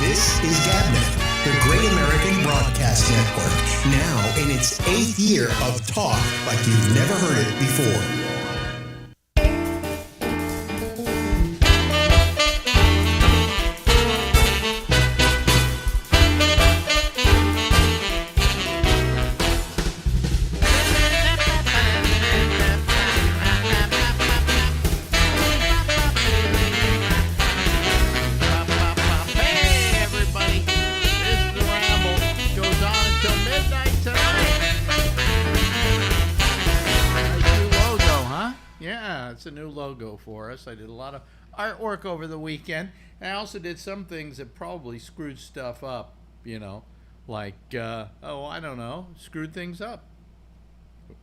This is Bennett, the Great American Broadcast Network, now in its 8th year of talk like you've never heard it before. A new logo for us. I did a lot of artwork over the weekend, and I also did some things that probably screwed stuff up, like I don't know, screwed things up.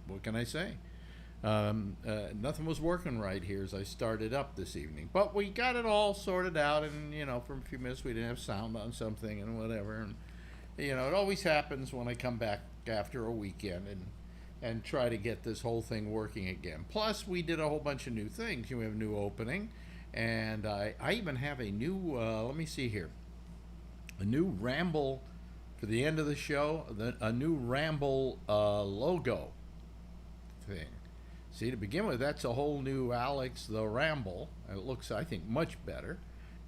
What can I say? Nothing was working right here as I started up this evening, but we got it all sorted out, and for a few minutes we didn't have sound on something and whatever, and it always happens when I come back after a weekend and try to get this whole thing working again. Plus, we did a whole bunch of new things. We have a new opening, and I even have a new, let me see here, a new Ramble for the end of the show, a new Ramble logo thing. See, to begin with, that's a whole new Alex the Ramble. It looks, I think, much better.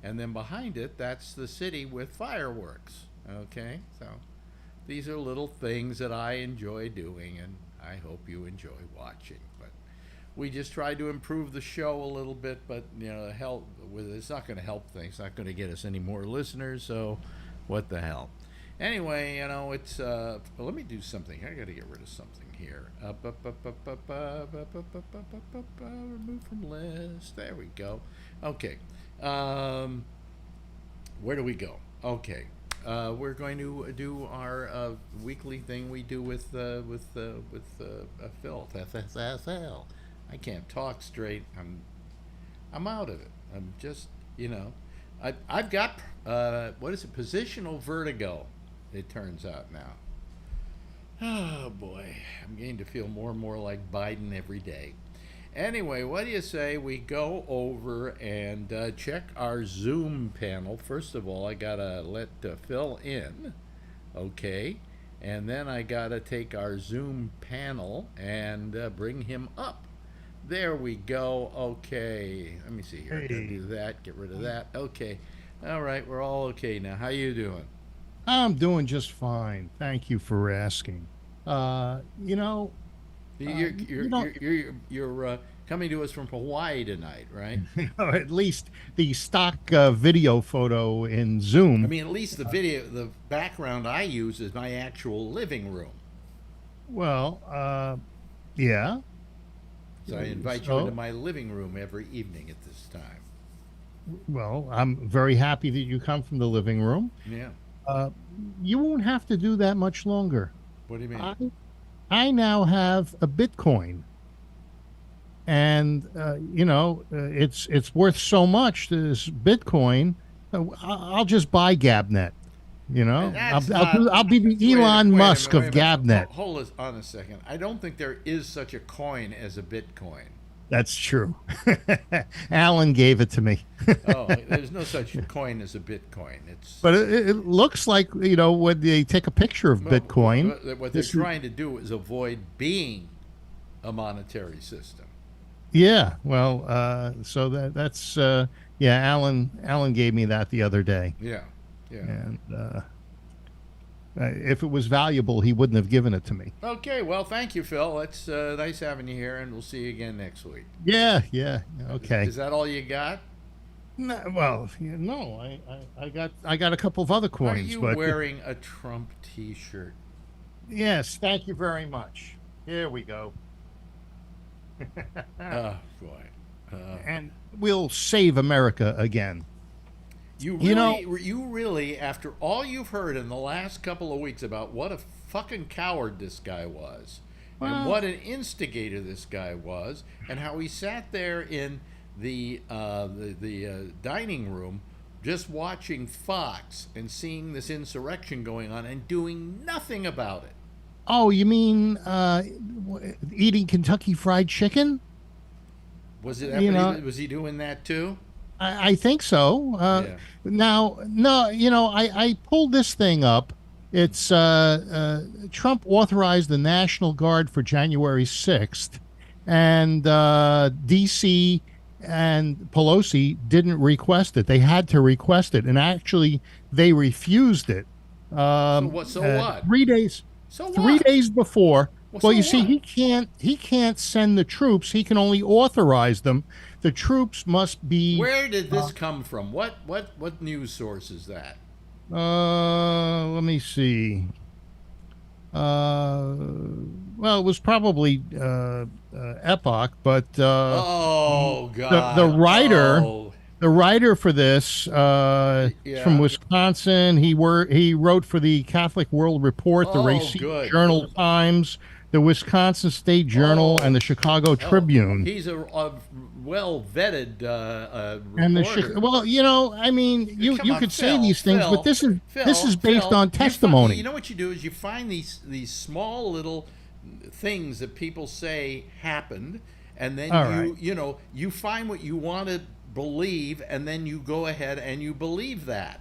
And then behind it, that's the city with fireworks. Okay, so these are little things that I enjoy doing, and I hope you enjoy watching. But we just tried to improve the show a little bit, but help with it's not going to help things. It's not going to get us any more listeners. So, what the hell? Anyway, it's. Let me do something. I got to get rid of something here. Remove from list. There we go. Okay. Where do we go? Okay. We're going to do our weekly thing we do with Phil. Phil. I can't talk straight. I'm out of it. I'm just I've got what is it? Positional vertigo. It turns out now. Oh boy, I'm getting to feel more and more like Biden every day. Anyway, what do you say we go over and check our Zoom panel? First of all, I gotta let Phil in, okay? And then I gotta take our Zoom panel and bring him up. There we go. Okay, let me see here. I gotta do that. Get rid of that. Okay. All right, we're all okay now. How you doing? I'm doing just fine. Thank you for asking. You're coming to us from Hawaii tonight, right? At least the stock video photo in Zoom. I mean, at least the background I use is my actual living room. Well, yeah. So I invite you into my living room every evening at this time. Well, I'm very happy that you come from the living room. Yeah. You won't have to do that much longer. What do you mean? I now have a Bitcoin, and it's worth so much. This Bitcoin, I'll just buy Gabnet. I'll be the Elon Musk of Gabnet. Hold on a second. I don't think there is such a coin as a Bitcoin. That's true. Alan gave it to me. Oh, there's no such coin as a Bitcoin. But it looks like, when they take a picture of Bitcoin. What they're trying to do is avoid being a monetary system. Yeah, well, so that's Alan gave me that the other day. Yeah. And if it was valuable, he wouldn't have given it to me. Okay, well, thank you, Phil. It's nice having you here, and we'll see you again next week. Yeah, okay. Is that all you got? No, well, no, I got a couple of other coins. Are you wearing a Trump T-shirt? Yes, thank you very much. Here we go. Oh boy! And we'll save America again. You really, after all you've heard in the last couple of weeks about what a fucking coward this guy was, and what an instigator this guy was, and how he sat there in the dining room just watching Fox and seeing this insurrection going on and doing nothing about it. Oh, you mean eating Kentucky Fried Chicken? Was it? Was he doing that too? I think so. Yeah. Now, no, I pulled this thing up. It's Trump authorized the National Guard for January 6th, and D.C. and Pelosi didn't request it. They had to request it, and actually, they refused it. So what? So what? 3 days. So Three what? days before. So Well, you see, what? he can't send the troops. He can only authorize them. The troops must be. Where did this come from? What news source is that? Let me see. Well, it was probably Epoch, but Oh God! the writer Oh, the writer for this is from yeah. Wisconsin. He wrote for the Catholic World Report, the Oh, Racine good. Journal Times, the Wisconsin State Journal, Oh. and the Chicago Tribune. He's a well vetted And reporter. well, I mean, you Come on, could say Phil, these things, Phil, but this is based Phil, on testimony. You know what you do is you find these small little things that people say happened, and then All right. you find what you want to believe, and then you go ahead and you believe that.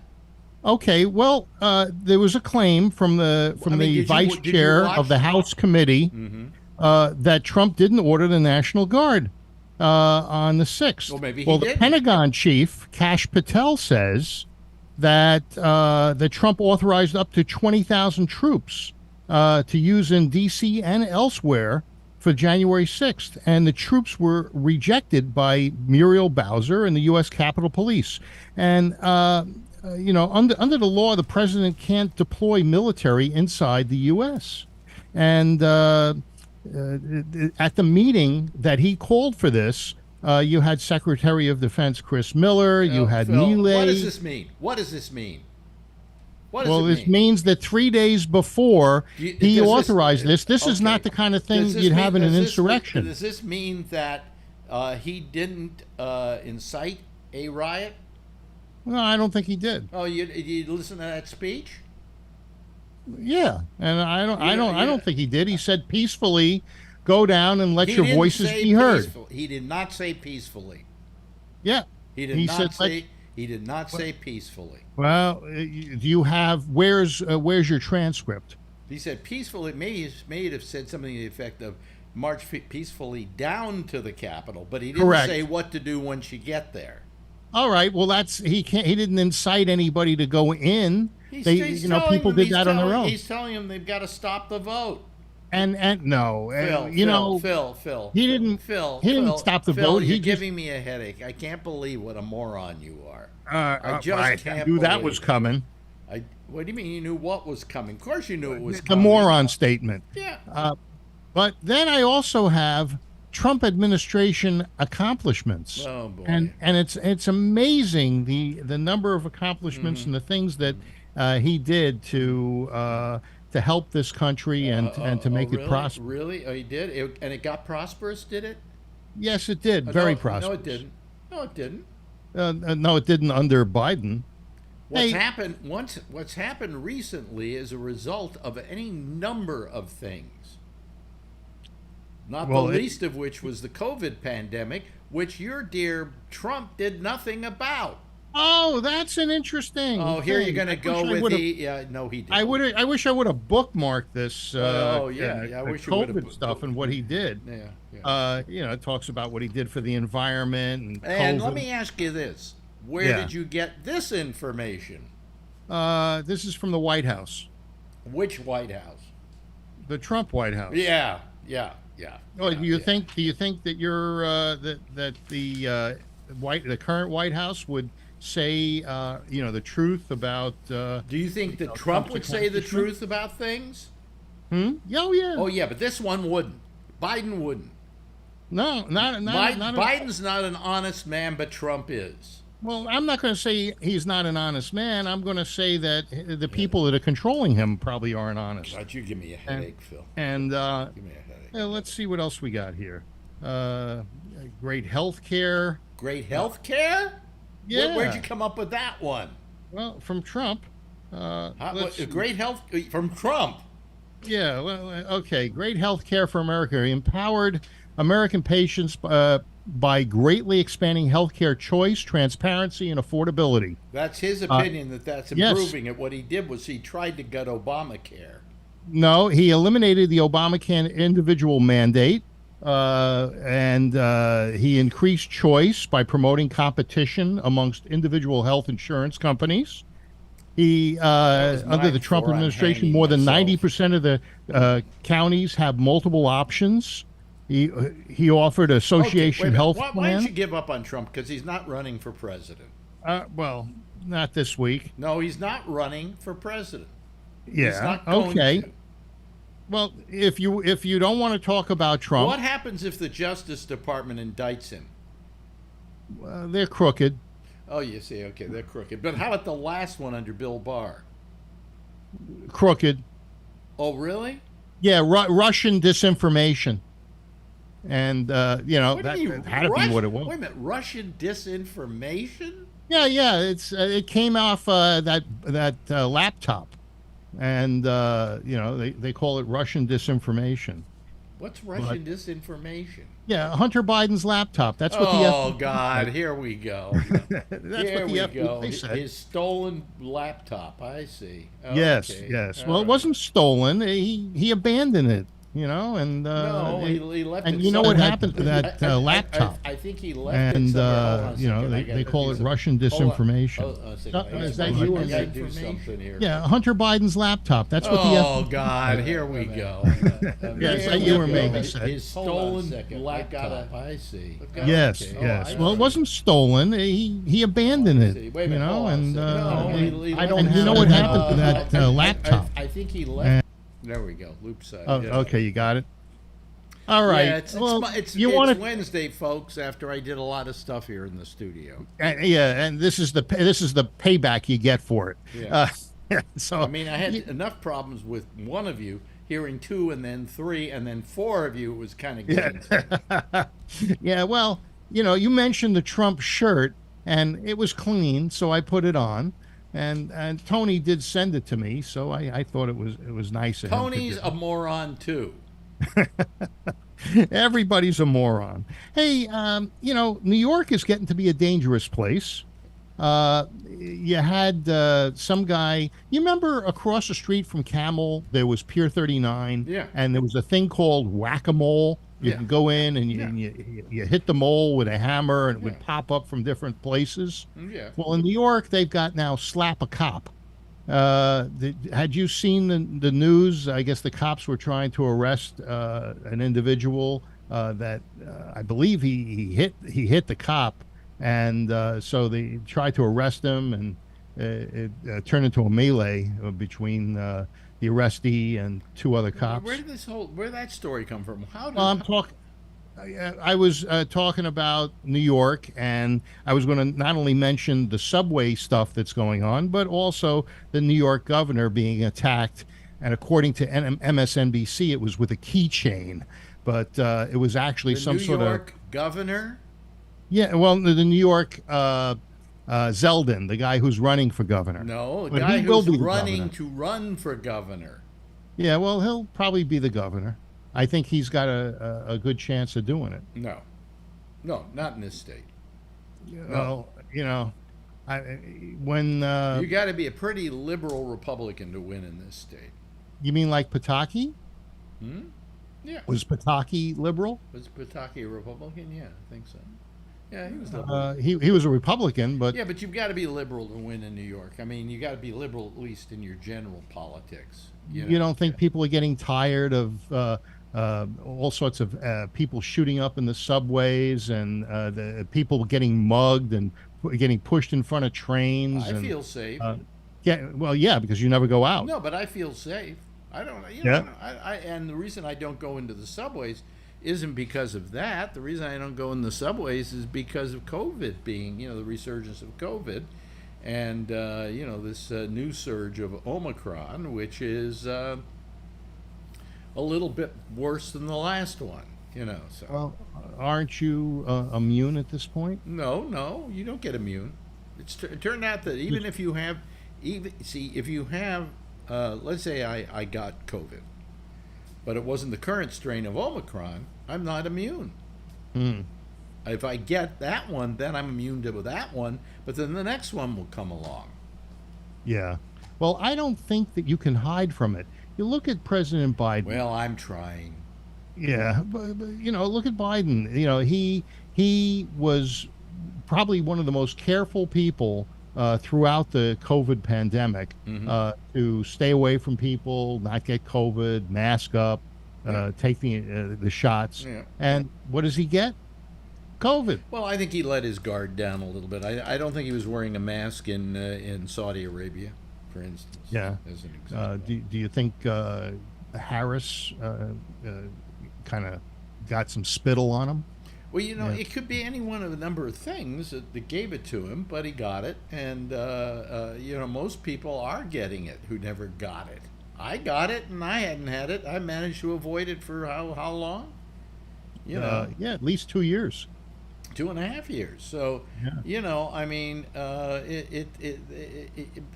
Okay, well, there was a claim from the vice did you chair watch- of the House committee that Trump didn't order the National Guard on the 6th. Well, maybe he the didn't. Pentagon chief, Kash Patel, says that Trump authorized up to 20,000 troops to use in D.C. and elsewhere for January 6th, and the troops were rejected by Muriel Bowser and the U.S. Capitol Police. And under the law, the president can't deploy military inside the U.S. And at the meeting that he called for this, you had Secretary of Defense Chris Miller, you had Phil, Neely. what does this mean? What does this mean? What does Well, it this mean? means that 3 days before Does he this- authorized this. This is okay. not the kind of thing Does this you'd mean- have in an does this- insurrection. Does this mean that he didn't incite a riot? No, I don't think he did. Oh, you listen to that speech? Yeah, and I Yeah. don't think he did. He said peacefully, go down and let He your didn't voices say be heard. peaceful. He did not say peacefully. Yeah, He did He not said, say. He did not say peacefully. well, do you have where's your transcript? He said peacefully. May have said something to the effect of march peacefully down to the Capitol, but he didn't Correct. say what to do once you get there. All right, well he didn't incite anybody to go in. He's telling People them- did he's that on their telling- own. He's telling them they've got to stop the vote. And no, Phil. he didn't stop the Phil, vote. You're He just giving me a headache. I can't believe what a moron you are. I just I can't knew that believe was it. coming. What do you mean you knew what was coming? Of course you knew it was The coming. moron statement. Yeah. But then I also have Trump administration accomplishments. Oh, boy. And it's amazing the number of accomplishments Mm-hmm. and the things that he did to help this country and to make really? it prosper. Really? Oh, he did? And it got prosperous, did it? Yes, it did. Very no, prosperous. No, it didn't. No, it didn't. No, it didn't under Biden. What's Hey. happened recently is a result of any number of things. Not Well, the least of which was the COVID pandemic, which your dear Trump did nothing about. Oh, that's an interesting. Oh, here thing. you're going to I go wish I with would've- the. Yeah, no, he didn't. I wish I would have bookmarked this. Oh, yeah, I wish you would've COVID stuff and what he did. Yeah. It talks about what he did for the environment And COVID. let me ask you this: where Yeah. did you get this information? This is from the White House, Which White House? the Trump White House. Yeah. Oh, do you yeah. think that you're that the current White House would say the truth about? Do you think that Trump would say the truth about things? Oh yeah. Oh yeah, but this one wouldn't. Biden wouldn't. No, not Biden's not an honest man, but Trump is. Well, I'm not going to say he's not an honest man. I'm going to say that the people that are controlling him probably aren't honest. God, you give me a headache, Phil. And Give me a headache. let's see what else we got here. Great health care. Great health care? Yeah. Where'd you come up with that one? Well, from Trump. Let's see. Great health from Trump. Yeah. Well, okay. Great health care for America. He empowered American patients by greatly expanding healthcare choice, transparency, and affordability. That's his opinion that's yes. improving it. What he did was he tried to gut Obamacare. No, he eliminated the Obamacare individual mandate, and he increased choice by promoting competition amongst individual health insurance companies. He, under the Trump administration, more than 90% of the counties have multiple options. He offered association health plan. Why don't you give up on Trump? Because he's not running for president. Well, not this week. No, he's not running for president. Yeah. He's not going okay. to. Well, if you don't want to talk about Trump, what happens if the Justice Department indicts him? They're crooked. Oh, you see, okay, they're crooked. But how about the last one under Bill Barr? Crooked. Oh, really? Yeah, Russian disinformation. And, that had to be what it was. Wait a minute, Russian disinformation? Yeah, it came off that laptop. And, they call it Russian disinformation. What's Russian disinformation? Yeah, Hunter Biden's laptop. That's what the Oh, God, here we go. Here we go. His stolen laptop, I see. Oh, yes, okay. yes. Well, it wasn't stolen. He abandoned it, and... no, he left and it you know what somewhere. happened to that laptop? I think he left and, it somewhere. they call it Russian disinformation. Is that you or me? Do something here. Yeah, Hunter Biden's laptop. That's what the... Oh, God, here we go. Yeah, is that you or me? His stolen laptop, I see. Yes, Okay. yes. Well, it wasn't stolen. He abandoned it, Wait a minute, and I don't you know what happened to that laptop? I think he left. There we go, loop side. Oh, okay, you got it. All right. Yeah, it's Wednesday, folks. After I did a lot of stuff here in the studio. And this is the payback you get for it. Yeah. So I mean, I had enough problems with one of you hearing 2 and then 3 and then 4 of you. It was kind of good. Yeah. Well, you mentioned the Trump shirt, and it was clean, so I put it on. And Tony did send it to me, so I thought it was nice of him. Tony's a moron too. Everybody's a moron. Hey, New York is getting to be a dangerous place. You had some guy. You remember across the street from Camel, there was Pier 39. Yeah. And there was a thing called whack-a-mole. You can go in and you hit the mole with a hammer, and it would pop up from different places. Yeah. Well, in New York, they've got now Slap a Cop. Had you seen the news? I guess the cops were trying to arrest an individual that I believe he hit the cop, and so they tried to arrest him, and it turned into a melee between the arrestee and 2 other cops. Where did that story come from? I was talking about New York, and I was going to not only mention the subway stuff that's going on, but also the New York governor being attacked. And according to MSNBC, it was with a keychain, but it was actually some sort of... New York governor? Yeah, well, the New York... Zeldin, the guy who's running for governor. No, the but guy who's running to run for governor. Yeah, well, he'll probably be the governor. I think he's got a good chance of doing it. No, not in this state. Well, you got to be a pretty liberal Republican to win in this state. You mean like Pataki? Yeah. Was Pataki liberal? Was Pataki a Republican? Yeah, I think so. Yeah, he was liberal. He was a Republican, but... Yeah, but you've got to be liberal to win in New York. I mean, you got to be liberal at least in your general politics. You don't think people are getting tired of all sorts of people shooting up in the subways, and the people getting mugged and getting pushed in front of trains? I feel safe. Yeah, because you never go out. No, but I feel safe. I don't. And the reason I don't go into the subways isn't because of that. The reason I don't go in the subways is because of COVID being, the resurgence of COVID, and this new surge of Omicron, which is a little bit worse than the last one. So. Well, aren't you immune at this point? No, you don't get immune. It turned out that even if you have, let's say I got COVID, but it wasn't the current strain of Omicron, I'm not immune. if I get that one, then I'm immune to that one. But then the next one will come along. Yeah. Well, I don't think that you can hide from it. You look at President Biden. Well, I'm trying. Yeah, but look at Biden. He was probably one of the most careful people throughout the COVID pandemic to stay away from people, not get COVID, mask up, take the shots. Yeah. And what does he get? COVID. Well, I think he let his guard down a little bit. I don't think he was wearing a mask in Saudi Arabia, for instance. Yeah. As an example. Do you think Harris kind of got some spittle on him? Well, it could be any one of a number of things that gave it to him, but he got it. And, most people are getting it who never got it. I got it, and I hadn't had it. I managed to avoid it for how long? At least 2 years. 2.5 years. So,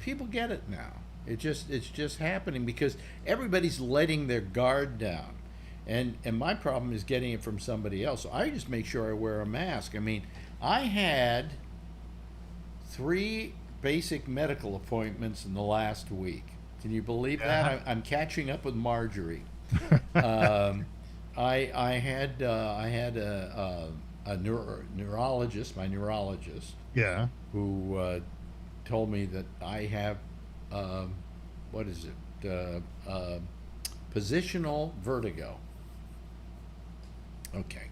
people get it now. It's just happening because everybody's letting their guard down. And my problem is getting it from somebody else. So I just make sure I wear a mask. I mean, I had 3 basic medical appointments in the last week. Can you believe that? I'm catching up with Marjorie. I had a neurologist, my neurologist, who told me that I have positional vertigo. Okay,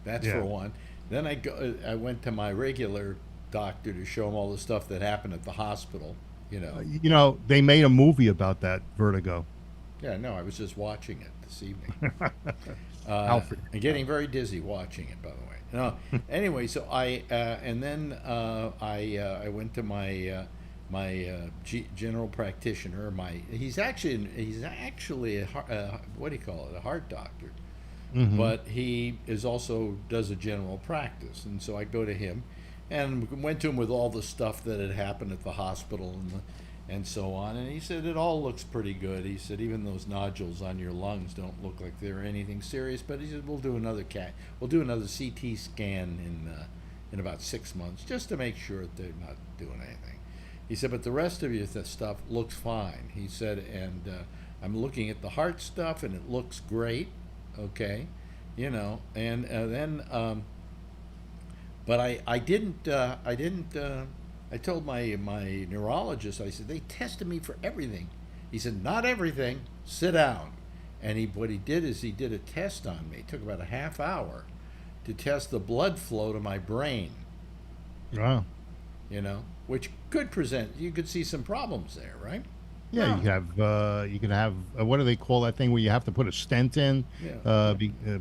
that's for one. Then I went to my regular doctor to show him all the stuff that happened at the hospital. They made a movie about that vertigo. Yeah, no, I was just watching it this evening. Alfred. And getting very dizzy watching it, by the way. No, anyway, so I went to my general practitioner. He's actually a what do you call it? A heart doctor, but he does a general practice, and so I go to him, and went to him with all the stuff that had happened at the hospital and so on. And he said, it all looks pretty good. He said, even those nodules on your lungs don't look like they're anything serious. But he said, we'll do another CT scan in about 6 months just to make sure that they're not doing anything. He said, but the rest of your stuff looks fine. He said, and I'm looking at the heart stuff, and it looks great. Okay, but I told my neurologist, I said, they tested me for everything. He said, not everything, sit down. And what he did is he did a test on me. It took about a half hour to test the blood flow to my brain. Wow. Which you could see some problems there, right? Yeah, you can have what do they call that thing where you have to put a stent in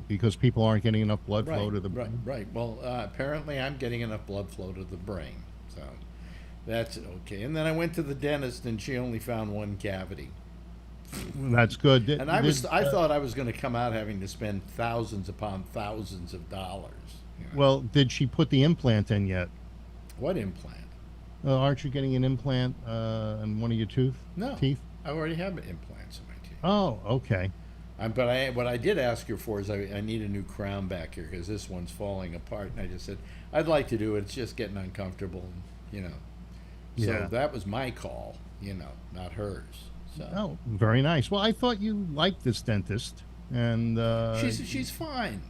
because people aren't getting enough blood flow to the brain? Right. Well, apparently I'm getting enough blood flow to the brain. So that's okay. And then I went to the dentist, and she only found one cavity. That's good. And I thought I was going to come out having to spend thousands upon thousands of dollars. Well, did she put the implant in yet? What implant? Aren't you getting an implant in one of your teeth? I already have implants in my teeth. Oh, okay. But what I did ask her for is I need a new crown back here because this one's falling apart. And I just said, I'd like to do it. It's just getting uncomfortable, So that was my call, not hers. So. Oh, very nice. Well, I thought you liked this dentist, and she's fine.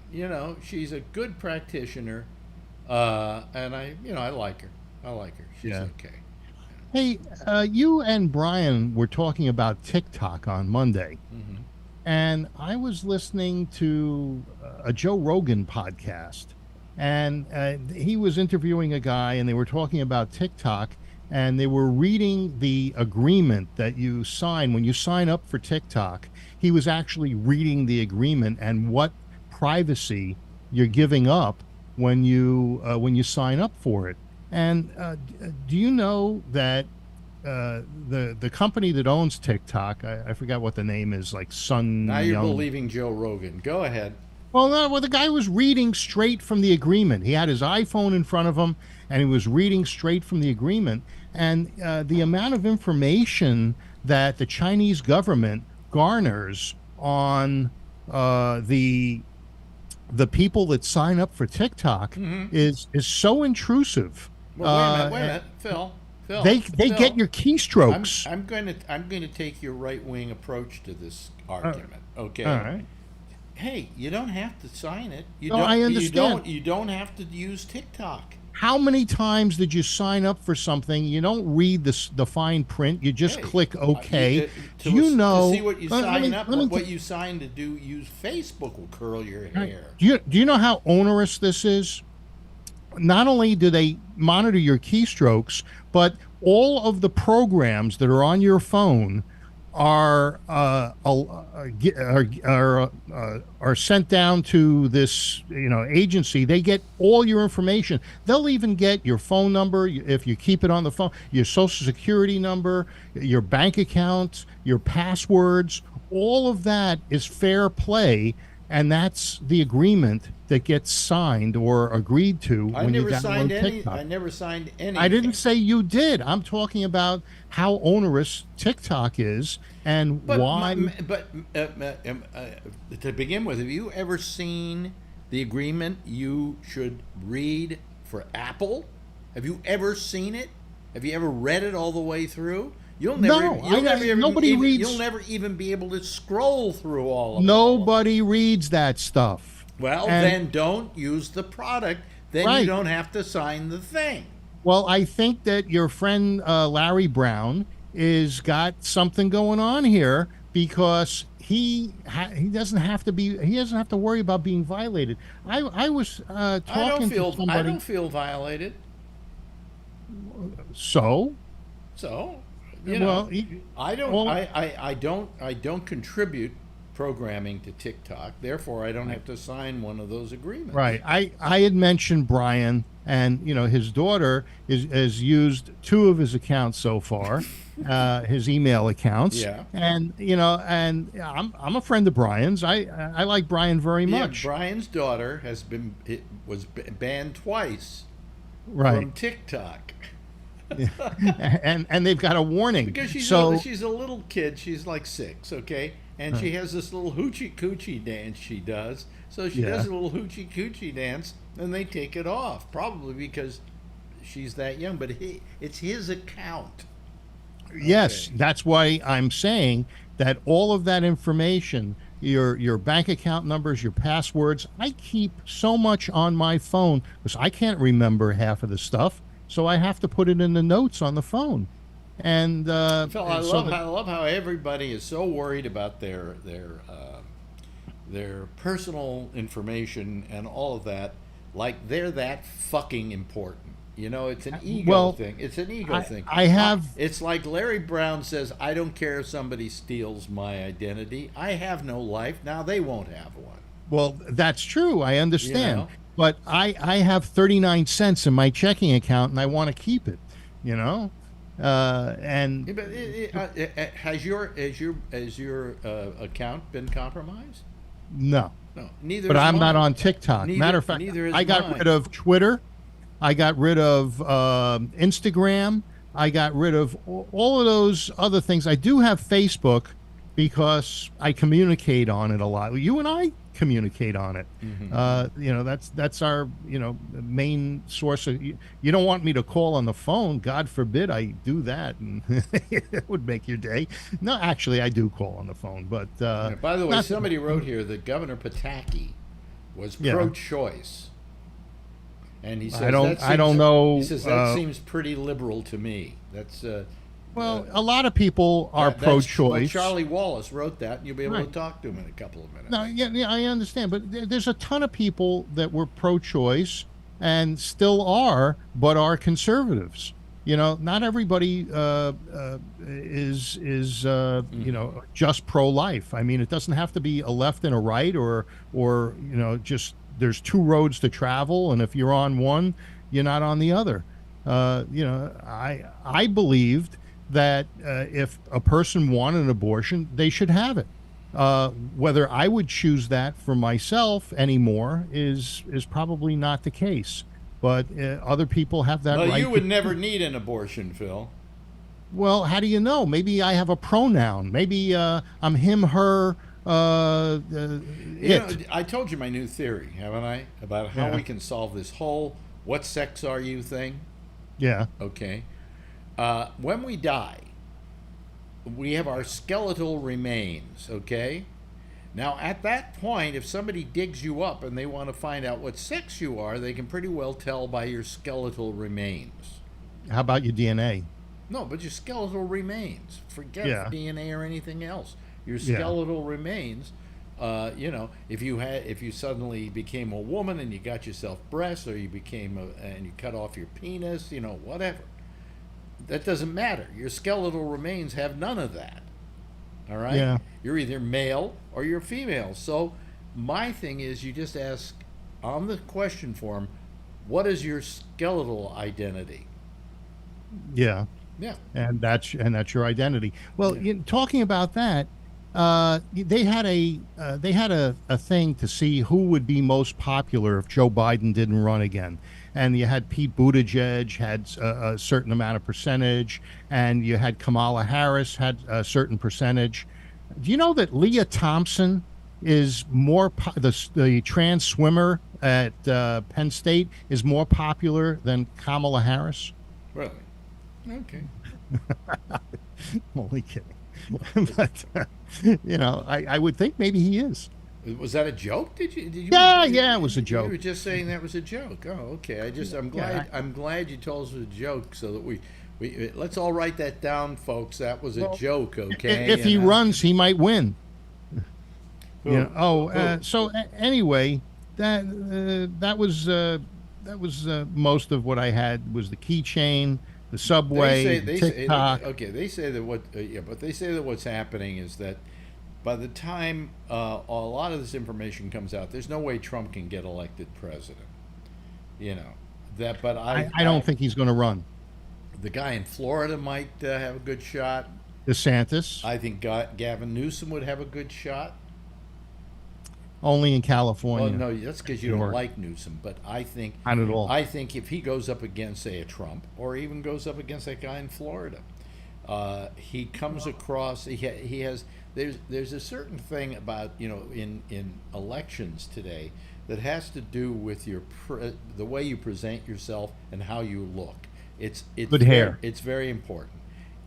She's a good practitioner, and I like her. She's okay. Hey, you and Brian were talking about TikTok on Monday, and I was listening to a Joe Rogan podcast, and he was interviewing a guy, and they were talking about TikTok, and they were reading the agreement that you sign when you sign up for TikTok. He was actually reading the agreement and what privacy you're giving up when you sign up for it. And do you know that the company that owns TikTok, I forgot what the name is, like Sun. Now you're believing Joe Rogan. Go ahead. Well, no. Well, the guy was reading straight from the agreement. He had his iPhone in front of him, and he was reading straight from the agreement. And the amount of information that the Chinese government garners on the the people that sign up for TikTok is so intrusive. Well, wait a minute, Phil. They Phil, get your keystrokes. I'm going to take your right wing approach to this argument. Okay. All right. Hey, you don't have to sign it. I understand. You don't have to use TikTok. How many times did you sign up for something? You don't read the fine print. You just click OK. To see what you sign up, what you sign to do, use Facebook will curl your hair. Do you know how onerous this is? Not only do they monitor your keystrokes, but all of the programs that are on your phone are sent down to this agency. They get all your information. They'll even get your phone number if you keep it on the phone, your social security number, your bank account, your passwords. All of that is fair play, and that's the agreement that gets signed or agreed to when you download TikTok. I never signed anything. I didn't say you did. I'm talking about how onerous TikTok is and why. To begin with, have you ever seen the agreement you should read for Apple? Have you ever seen it? Have you ever read it all the way through? Nobody reads. You'll never even be able to scroll through all of it. Nobody reads that stuff. Well, then don't use the product. Then you don't have to sign the thing. Well, I think that your friend Larry Brown is got something going on here because he doesn't have to worry about being violated. I was talking to somebody. I don't feel violated. So I don't contribute programming to TikTok. Therefore, I don't have to sign one of those agreements. Right. I had mentioned Brian, and his daughter has used 2 of his accounts so far, his email accounts. Yeah. And I'm a friend of Brian's. I like Brian very much. Brian's daughter was banned twice from TikTok. and they've got a warning because she's a little kid. She's like 6, okay, and she has this little hoochie coochie dance she does. So she does a little hoochie coochie dance, and they take it off, probably because she's that young. But it's his account. Yes, that's why I'm saying that all of that information, your bank account numbers, your passwords, I keep so much on my phone because I can't remember half of the stuff. So I have to put it in the notes on the phone. And Phil, I love how everybody is so worried about their personal information and all of that, like they're that fucking important. It's an ego thing. It's an ego thing. It's like Larry Brown says, I don't care if somebody steals my identity. I have no life. Now they won't have one. Well, that's true. I understand. But I have 39 cents in my checking account, and I want to keep it. Has your account been compromised? No. Neither. But I'm mine. not on TikTok. Matter of fact, I got rid of Twitter. I got rid of Instagram. I got rid of all of those other things. I do have Facebook because I communicate on it a lot. You and I communicate on it. That's our main source of. You don't want me to call on the phone. God forbid I do that, and it would make your day. No, actually, I do call on the phone. But by the way, somebody wrote here that Governor Pataki was pro-choice, and he says I don't know. He says that seems pretty liberal to me. That's. A lot of people are pro-choice. Charlie Wallace wrote that, and you'll be able to talk to him in a couple of minutes. No, yeah, I understand, but there's a ton of people that were pro-choice and still are, but are conservatives. Not everybody is just pro-life. I mean, it doesn't have to be a left and a right, or just there's 2 roads to travel, and if you're on one, you're not on the other. I believed that if a person wanted an abortion, they should have it. Whether I would choose that for myself anymore is probably not the case. But other people have that right. Well, you would never need an abortion, Phil. Well, how do you know? Maybe I have a pronoun. Maybe I'm him, her, I told you my new theory, haven't I? About how we can solve this whole "what sex are you" thing. Yeah. Okay. When we die, we have our skeletal remains, okay? Now, at that point, if somebody digs you up and they want to find out what sex you are, they can pretty well tell by your skeletal remains. How about your DNA? No, but your skeletal remains. Forget DNA or anything else. Your Yeah. skeletal remains. If you suddenly became a woman and you got yourself breasts, or you and you cut off your penis, whatever. That doesn't matter. Your skeletal remains have none of that. All right? Yeah. You're either male or you're female. So my thing is, you just ask on the question form, what is your skeletal identity? Yeah. Yeah. And that's your identity. Well, talking about that, they had a thing to see who would be most popular if Joe Biden didn't run again. And you had Pete Buttigieg had a certain amount of percentage, and you had Kamala Harris had a certain percentage. Do you know that Leah Thompson is the trans swimmer at Penn State is more popular than Kamala Harris? Really? Okay. I'm only kidding. But, I would think maybe he is. Was that a joke? Did you? Yeah, it was a joke. You were just saying that was a joke. Oh, okay. I'm glad you told us it was a joke, so that we let's all write that down, folks. That was a joke. Okay. If he runs, he might win. Who? So anyway, that was most of what I had was the keychain, the subway, TikTok. They say that what's happening is that by the time a lot of this information comes out, there's no way Trump can get elected president. But I don't think he's going to run. The guy in Florida might have a good shot. DeSantis. I think Gavin Newsom would have a good shot. Only in California. Well, no, that's because you don't like Newsom. But I think not at all. I think if he goes up against, say, a Trump, or even goes up against that guy in Florida, he comes across. He has. There's a certain thing about in elections today that has to do with the way you present yourself and how you look. It's good hair. It's very important.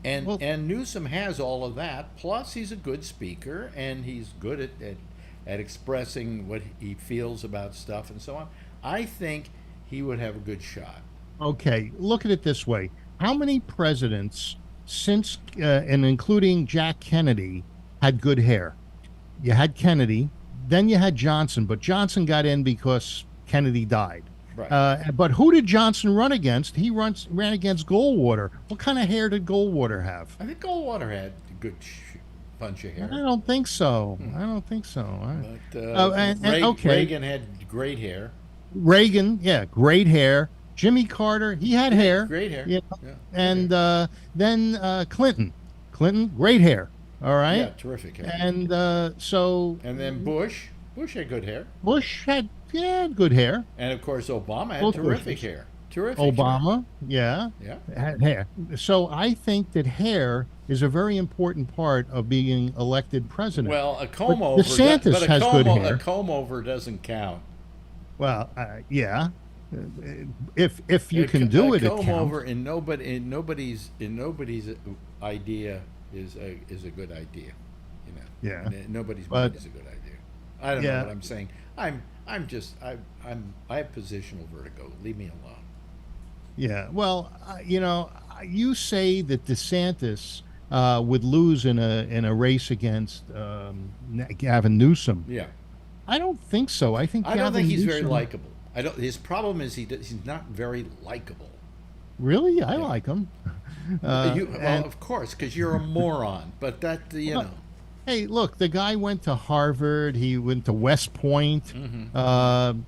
And Newsom has all of that. Plus, he's a good speaker, and he's good at expressing what he feels about stuff and so on. I think he would have a good shot. Okay, look at it this way: how many presidents since and including Jack Kennedy had good hair? You had Kennedy, then you had Johnson, but Johnson got in because Kennedy died. Right. But who did Johnson run against? He ran against Goldwater. What kind of hair did Goldwater have? I think Goldwater had a good bunch of hair. I don't think so. I don't think so. But, Reagan had great hair. Reagan, great hair. Jimmy Carter, he had hair. Great hair. Yeah. And then Clinton, great hair. All right. Yeah, terrific hair. And And then Bush had good hair. Bush had good hair. And of course Obama had Both terrific Bushes. hair. Terrific. Obama, Yeah. had hair. So I think that hair is a very important part of being elected president. Well, a comb But over. DeSantis has good hair. A comb over doesn't count. Well, if you can do it, it counts. A comb over in nobody's idea is a good idea. Yeah. Nobody's mind is a good idea. I don't know what I'm saying. I have positional vertigo. Leave me alone. Yeah. Well, you say that DeSantis would lose in a race against Gavin Newsom. Yeah. I don't think so. I don't think he's very likable. His problem is he's not very likable. Really? I like him. Well, of course, because you're a moron. But that know. Hey, look, the guy went to Harvard. He went to West Point. Mm-hmm.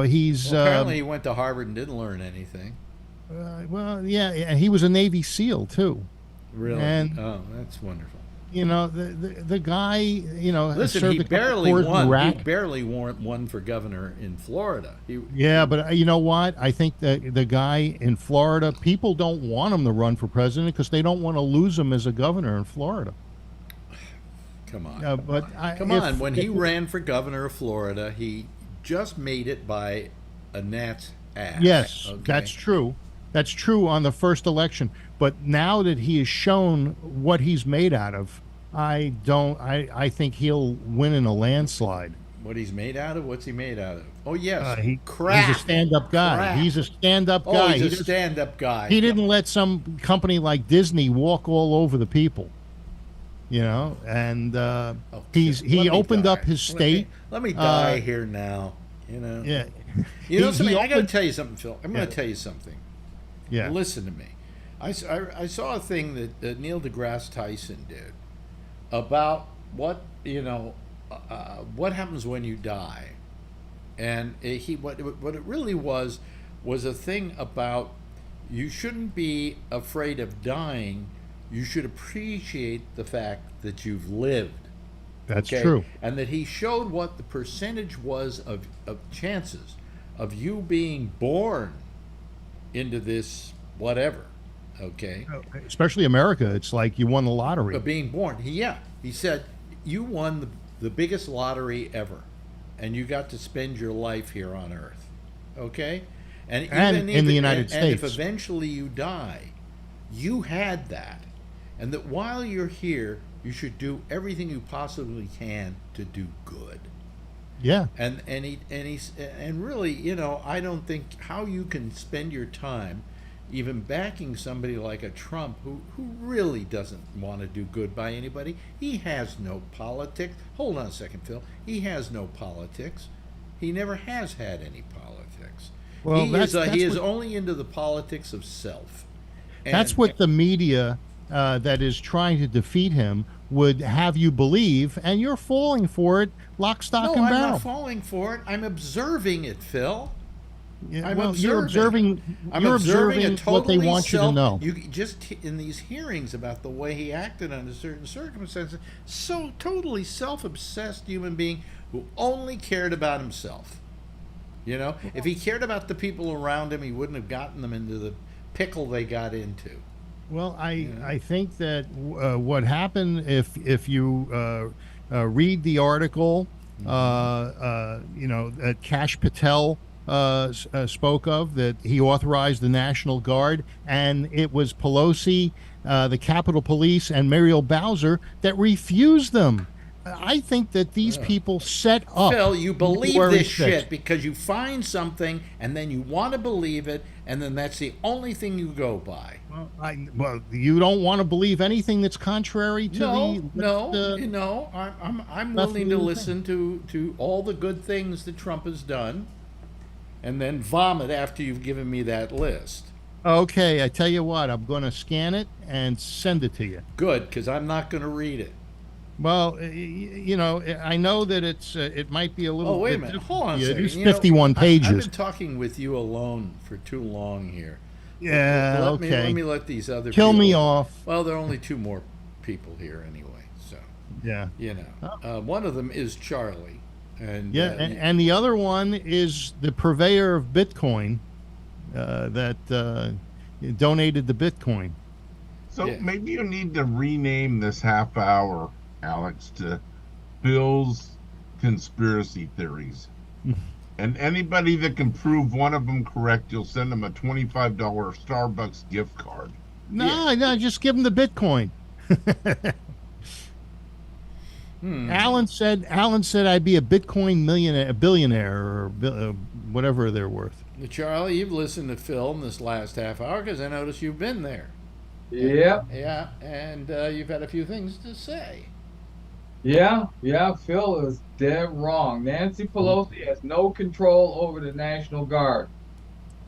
He's apparently he went to Harvard and didn't learn anything. And he was a Navy SEAL too. Really? And that's wonderful. The guy, listen, he barely won. He barely won for governor in Florida. But you know what? I think the guy in Florida, people don't want him to run for president because they don't want to lose him as a governor in Florida. Come on. But Come on. When he ran for governor of Florida, he just made it by a gnat's ass. Yes, okay? that's true. That's true on the first election. But now that he has shown what he's made out of, I think he'll win in a landslide. What he's made out of? What's he made out of? Oh, yes. He's a stand-up guy. Crap. He's a stand-up Oh, guy. he's a stand-up guy. He didn't let some company like Disney walk all over the people. And he opened up his state. Let me die here now. Yeah. You know something? I got to tell you something, Phil. I'm going to tell you something. Yeah. Listen to me. I saw a thing that Neil deGrasse Tyson did about what happens when you die, and what it really was a thing about you shouldn't be afraid of dying. You should appreciate the fact that you've lived. That's true. And that he showed what the percentage was of chances of you being born into this whatever. Okay. Especially America, it's like you won the lottery. Being born. He said you won the biggest lottery ever, and you got to spend your life here on Earth. Okay? And even in the United and if States. eventually you die, you had that. And that while you're here, you should do everything you possibly can to do good. Yeah. And really, I don't think how you can spend your time even backing somebody like a Trump who really doesn't want to do good by anybody. He has no politics. Hold on a second, Phil. He has no politics. He never has had any politics. Well, he is only into the politics of self. That's what the media that is trying to defeat him would have you believe, and you're falling for it, lock, stock, and barrel. No, I'm not falling for it. I'm observing it, Phil. Yeah, I'm well, observing. You're observing what they want you to know. You just in these hearings about the way he acted under certain circumstances, so totally self-obsessed human being who only cared about himself. If he cared about the people around him, he wouldn't have gotten them into the pickle they got into. Well, I think that what happened if you read the article, that Kash Patel spoke of, that he authorized the National Guard, and it was Pelosi, the Capitol Police, and Muriel Bowser that refused them. I think that these people set up. Phil, you believe this shit because you find something and then you want to believe it, and then that's the only thing you go by. Well, you don't want to believe anything that's contrary to I'm willing to listen to all the good things that Trump has done, and then vomit after you've given me that list. Okay, I tell you what, I'm going to scan it and send it to you. Good, because I'm not going to read it. Well, I know that it might be a little. Oh, wait a minute! Hold on a second. It's 51 pages. I've been talking with you alone for too long here. Yeah. Let me let these other kill people, me off. Well, there are only two more people here anyway, so yeah. One of them is Charlie, and and the other one is the purveyor of Bitcoin that donated the Bitcoin. So maybe you need to rename this half hour, Alex, to Phil's Conspiracy Theories. And anybody that can prove one of them correct, you'll send them a $25 Starbucks gift card. No, just give them the Bitcoin. Alan said I'd be a Bitcoin billionaire, or whatever they're worth. Charlie, you've listened to Phil in this last half hour because I noticed you've been there. Yep. Yeah, and you've had a few things to say. Yeah, Phil is dead wrong. Nancy Pelosi has no control over the National Guard.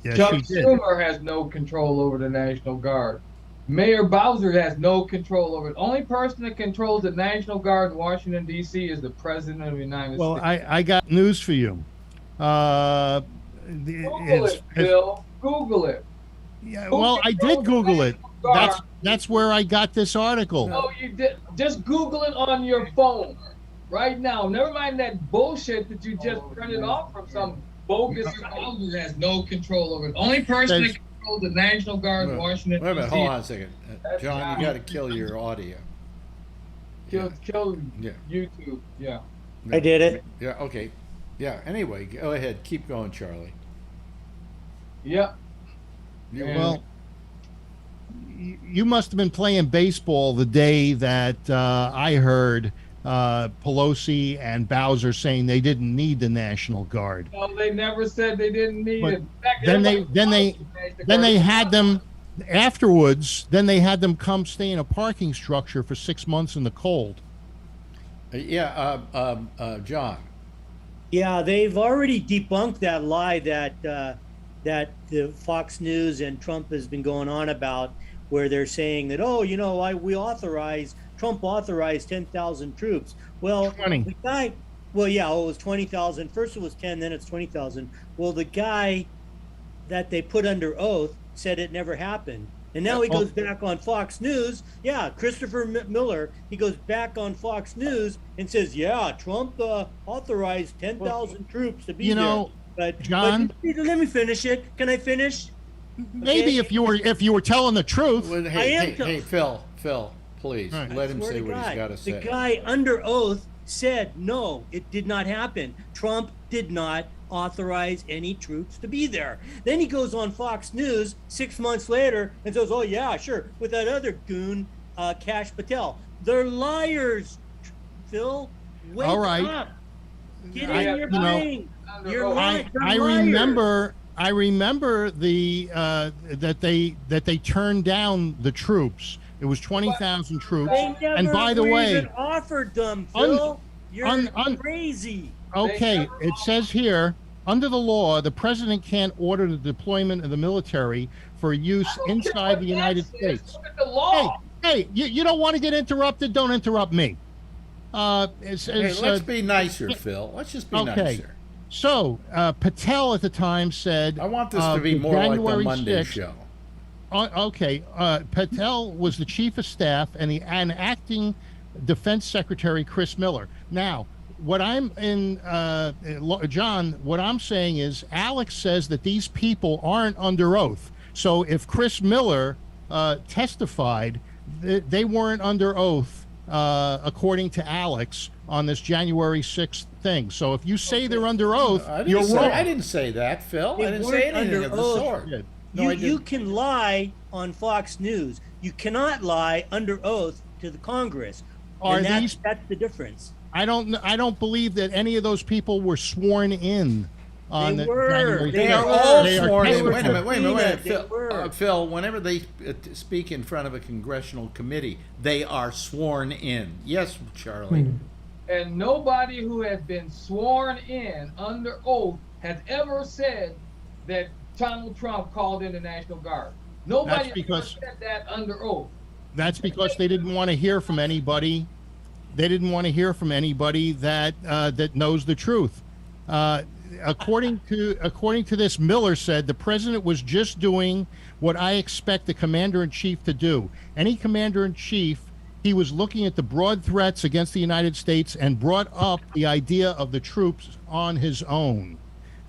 Yeah, Chuck she did. Schumer has no control over the National Guard. Mayor Bowser has no control over it. Only person that controls the National Guard in Washington, D.C. is the President of the United Well, States. I got news for you. Google it, Phil. Google it. Yeah, well, I did Google it. That's where I got this article. No, you did. Just Google it on your phone right now. Never mind that bullshit that you just printed off from some bogus Bowser has no control over it. Only person that controls the National Guard in Washington, Wait a minute, D.C. hold on a second. John, you got to kill your audio. Kill Yeah. YouTube. Yeah. I did it. Yeah. Okay. Yeah. Anyway, go ahead. Keep going, Charlie. Yep. Well, you must have been playing baseball the day that I heard Pelosi and Bowser saying they didn't need the National Guard. No, they never said they didn't need But it. In fact, then they everybody had them afterwards. Then they had them come stay in a parking structure for 6 months in the cold. John. Yeah, they've already debunked that lie that that the Fox News and Trump has been going on about, where they're saying that, oh, you know, Trump authorized 10,000 troops. Well, 20. the guy, well, yeah, it was 20,000. First it was 10, then it's 20,000. Well, the guy that they put under oath said it never happened. And now he goes back on Fox News. Yeah, Christopher Miller, he goes back on Fox News and says, yeah, Trump authorized 10,000 troops to be there. But John, let me finish it. Can I finish? maybe if you were telling the truth. Well, hey, Phil, please Right. let him Swear say to what he's God, got to say. The guy under oath said, no, it did not happen. Trump did not authorize any troops to be there. Then he goes on Fox News 6 months later and says, oh, yeah, sure, with that other goon, Kash Patel. They're liars, Phil. Wake All right. up. Get in your you know, brain. You're lying. I remember the that they turned down the troops. It was 20,000 troops. They never And by the way, even offered them, Phil. You're crazy. okay, it says here, under the law, the president can't order the deployment of the military for use inside the United States. Look at the law. Hey, you don't want to get interrupted? Don't interrupt me. Let's be nicer, Phil. Let's just be nicer. So Patel at the time said, I want this to be more January like the Monday 6th, show. Patel was the chief of staff and acting defense secretary, Chris Miller. Now, what I'm John, what I'm saying is Alex says that these people aren't under oath. So if Chris Miller testified, they weren't under oath, according to Alex, on this January 6th thing. So if you say they're under oath, you're wrong. I didn't say that, Phil. They I didn't say weren't anything under of the oath. sort. No, You can lie on Fox News. You cannot lie under oath to the Congress. And that's the difference. I don't believe that any of those people were sworn in on They the were. January They 6th. They are all They are sworn in. testified. Wait a minute. They were. Phil, whenever they speak in front of a congressional committee, they are sworn in. Yes, Charlie. And nobody who has been sworn in under oath has ever said that Donald Trump called in the National Guard. Nobody ever said that under oath. That's because they didn't want to hear from anybody. They didn't want to hear from anybody that knows the truth. According to this, Miller said the president was just doing what I expect the commander-in-chief to do. Any commander-in-chief, he was looking at the broad threats against the United States and brought up the idea of the troops on his own.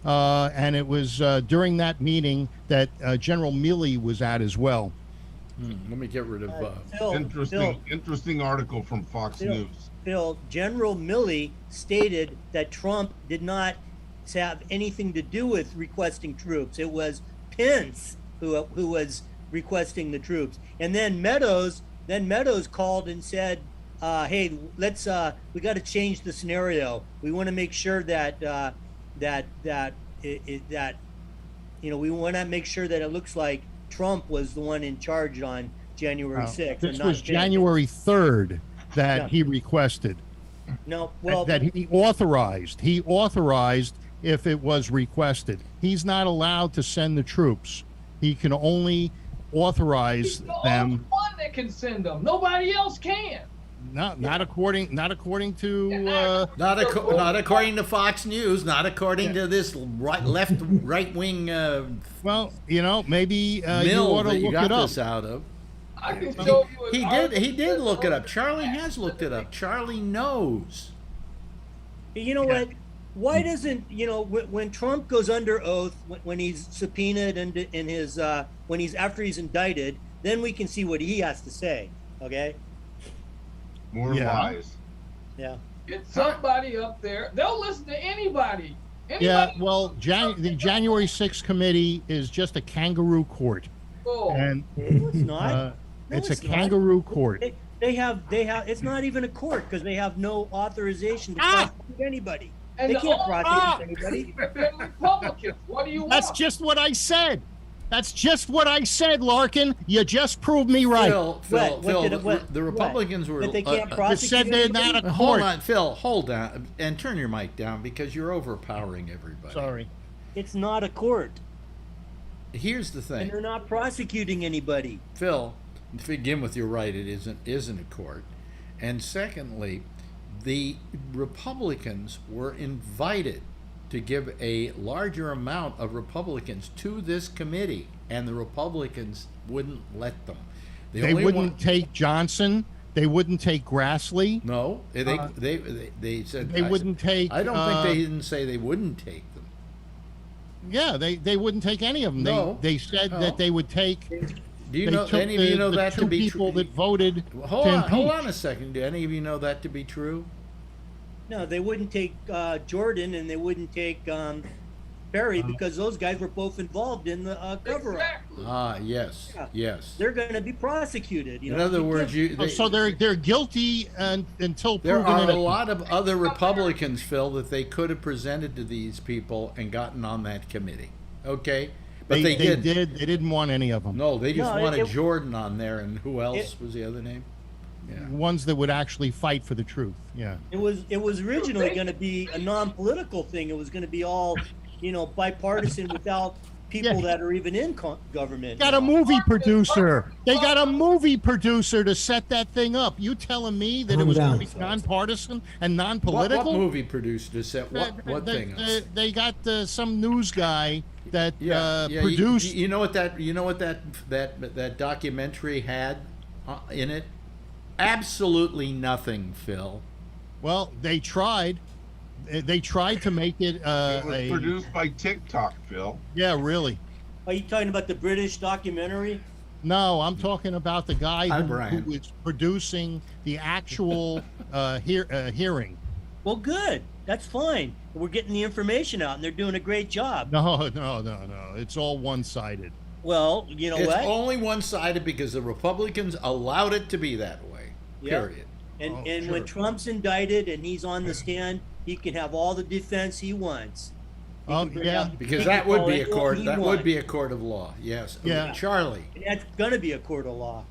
And it was during that meeting that General Milley was at as well. Let me get rid of. Interesting article from Fox News. Phil, General Milley stated that Trump did not have anything to do with requesting troops. It was Pence who was requesting the troops. And then Meadows called and said, "Hey, let's we got to change the scenario. We want to make sure that we want to make sure that it looks like Trump was the one in charge on January 6th. This was January 3rd that he requested. No, well, that he authorized. He authorized if it was requested. He's not allowed to send the troops. He can only authorize them. The only one that can send them. Nobody else can. Not according to Not according to Fox News. Not according to this right wing. Well, maybe you mill ought to that you look got it up. this out of. I can show you. He did look it up. Charlie has looked it up. Charlie knows. You know what? Why doesn't when Trump goes under oath, when he's subpoenaed and in his after he's indicted, then we can see what he has to say. Okay. More lies. Yeah. Get somebody up there. They'll listen to anybody. Yeah, well, the January 6th committee is just a kangaroo court. Oh. And No, it's not. No, it's a kangaroo court. They have, it's not even a court because they have no authorization to prosecute anybody. And they can't prosecute anybody. Republicans, what do you want? That's just what I said. That's just what I said, Larkin. You just proved me right. Phil, the Republicans were. But they can't prosecute said they're not a Hold court. on, Phil. Hold on, and turn your mic down because you're overpowering everybody. Sorry. It's not a court. Here's the And thing, they're not prosecuting anybody. Phil. To begin with, you're right. It isn't a court, and secondly, the Republicans were invited to give a larger amount of Republicans to this committee, and the Republicans wouldn't let them. They wouldn't take Johnson. They wouldn't take Grassley. No, they said they wouldn't take. I don't think they didn't say they wouldn't take them. Yeah, they wouldn't take any of them. No. They said that they would take. Do you know any of you know that to be true? People that voted. Hold on a second. Do any of you know that to be true? No, they wouldn't take Jordan and they wouldn't take Perry because those guys were both involved in the cover-up. Exactly. Yes, Yeah. yes. They're going to be prosecuted. In other words, So they're guilty until there proven are innocent. a lot of other Republicans, Phil, that they could have presented to these people and gotten on that committee. Okay, but they didn't. They didn't want any of them. No, they just No, wanted it- Jordan on there, and who else was the other name? Yeah. Ones that would actually fight for the truth. Yeah. It was originally going to be a non-political thing. It was going to be all, bipartisan without people that are even in government. Got a movie producer. They got a movie producer to set that thing up. You telling me that it was going to be nonpartisan and non-political? What movie producer to set what thing up? They got some news guy that produced. You know what that documentary had in it? Absolutely nothing, Phil. Well, they tried. They tried to make it. It was produced by TikTok, Phil. Yeah, really. Are you talking about the British documentary? No, I'm talking about the guy who Brian. was producing the actual hearing. Well, good. That's fine. We're getting the information out, and they're doing a great job. No. It's all one-sided. Well, you know It's what? only one-sided because the Republicans allowed it to be that way. Yeah. Period. And sure. when Trump's indicted and he's on the stand, he can have all the defense he wants. He can bring out- Because he that can would call be a anyone court. he That would wants. be a court of law. Yes. Yeah. Charlie. And that's going to be a court of law.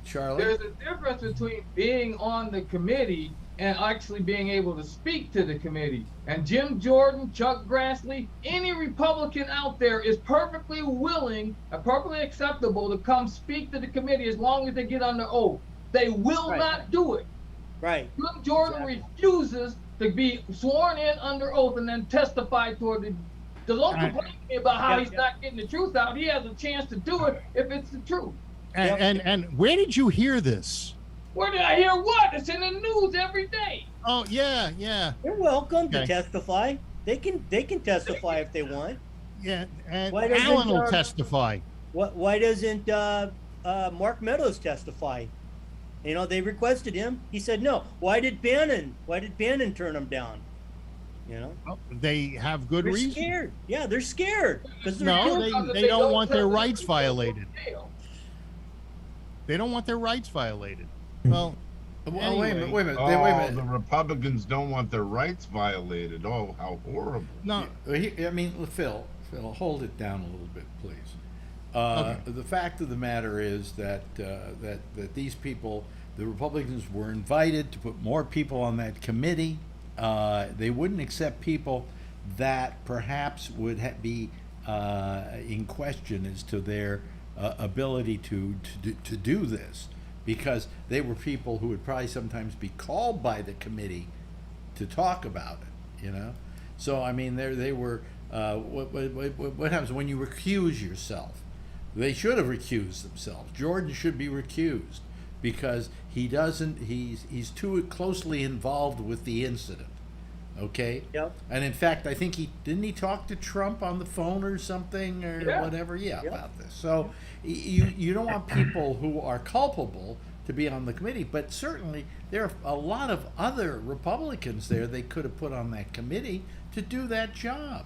Charlie. There's a difference between being on the committee and actually being able to speak to the committee. And Jim Jordan, Chuck Grassley, any Republican out there is perfectly willing and perfectly acceptable to come speak to the committee as long as they get under oath. They will not do it. Right. Jim Jordan refuses to be sworn in under oath and then testify toward the. Don't complain to me about how he's not getting the truth out. He has a chance to do it if it's the truth. And where did you hear this? Where did I hear what? It's in the news every day. Oh yeah. They're welcome to Okay. testify. They can testify if they want. Yeah, and Why doesn't, Alan will testify. Why doesn't Mark Meadows testify? They requested him. He said no. Why did Bannon turn him down? They have good They're reason. scared. Yeah, they're scared. No, they don't want their rights testify, violated. They don't want their rights violated. Well, Wait a minute. Wait a The minute. Republicans don't want their rights violated. Oh, how horrible. no. I mean, Phil, hold it down a little bit, please. Okay. The fact of the matter is that these people, the Republicans, were invited to put more people on that committee. They wouldn't accept people that perhaps would be in question as to their ability to do this, because they were people who would probably sometimes be called by the committee to talk about it. So I mean, they were. What happens when you recuse yourself? They should have recused themselves. Jordan should be recused because he's too closely involved with the incident. Okay. Yep. And in fact, I think he talk to Trump on the phone or something or whatever. Yeah, Yep. about this. So you don't want people who are culpable to be on the committee. But certainly there are a lot of other Republicans there they could have put on that committee to do that job.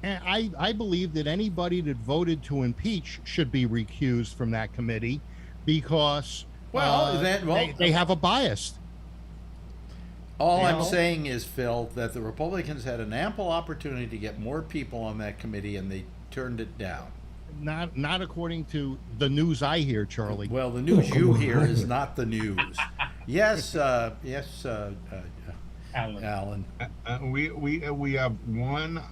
And I believe that anybody that voted to impeach should be recused from that committee because they have a bias. All I'm saying is, Phil, that the Republicans had an ample opportunity to get more people on that committee, and they turned it down. Not according to the news I hear, Charlie. Well, the news you hear is not the news. Yes, Alan. We have one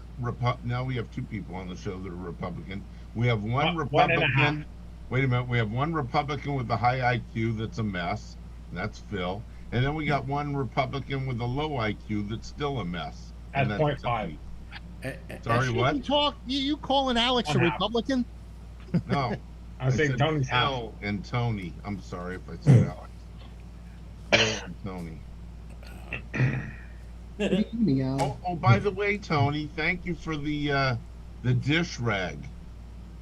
now we have two people on the show that are Republican. We have one Republican. Wait a minute. We have one Republican with a high IQ that's a mess. And that's Phil. And then we got one Republican with a low IQ that's still a mess. At 0.5. Sorry, what? You calling Alex a Republican? No. I said Tony's Phil and Tony. I'm sorry if I said Alex. Phil and Tony. Oh, by the way, Tony, thank you for the dish rag.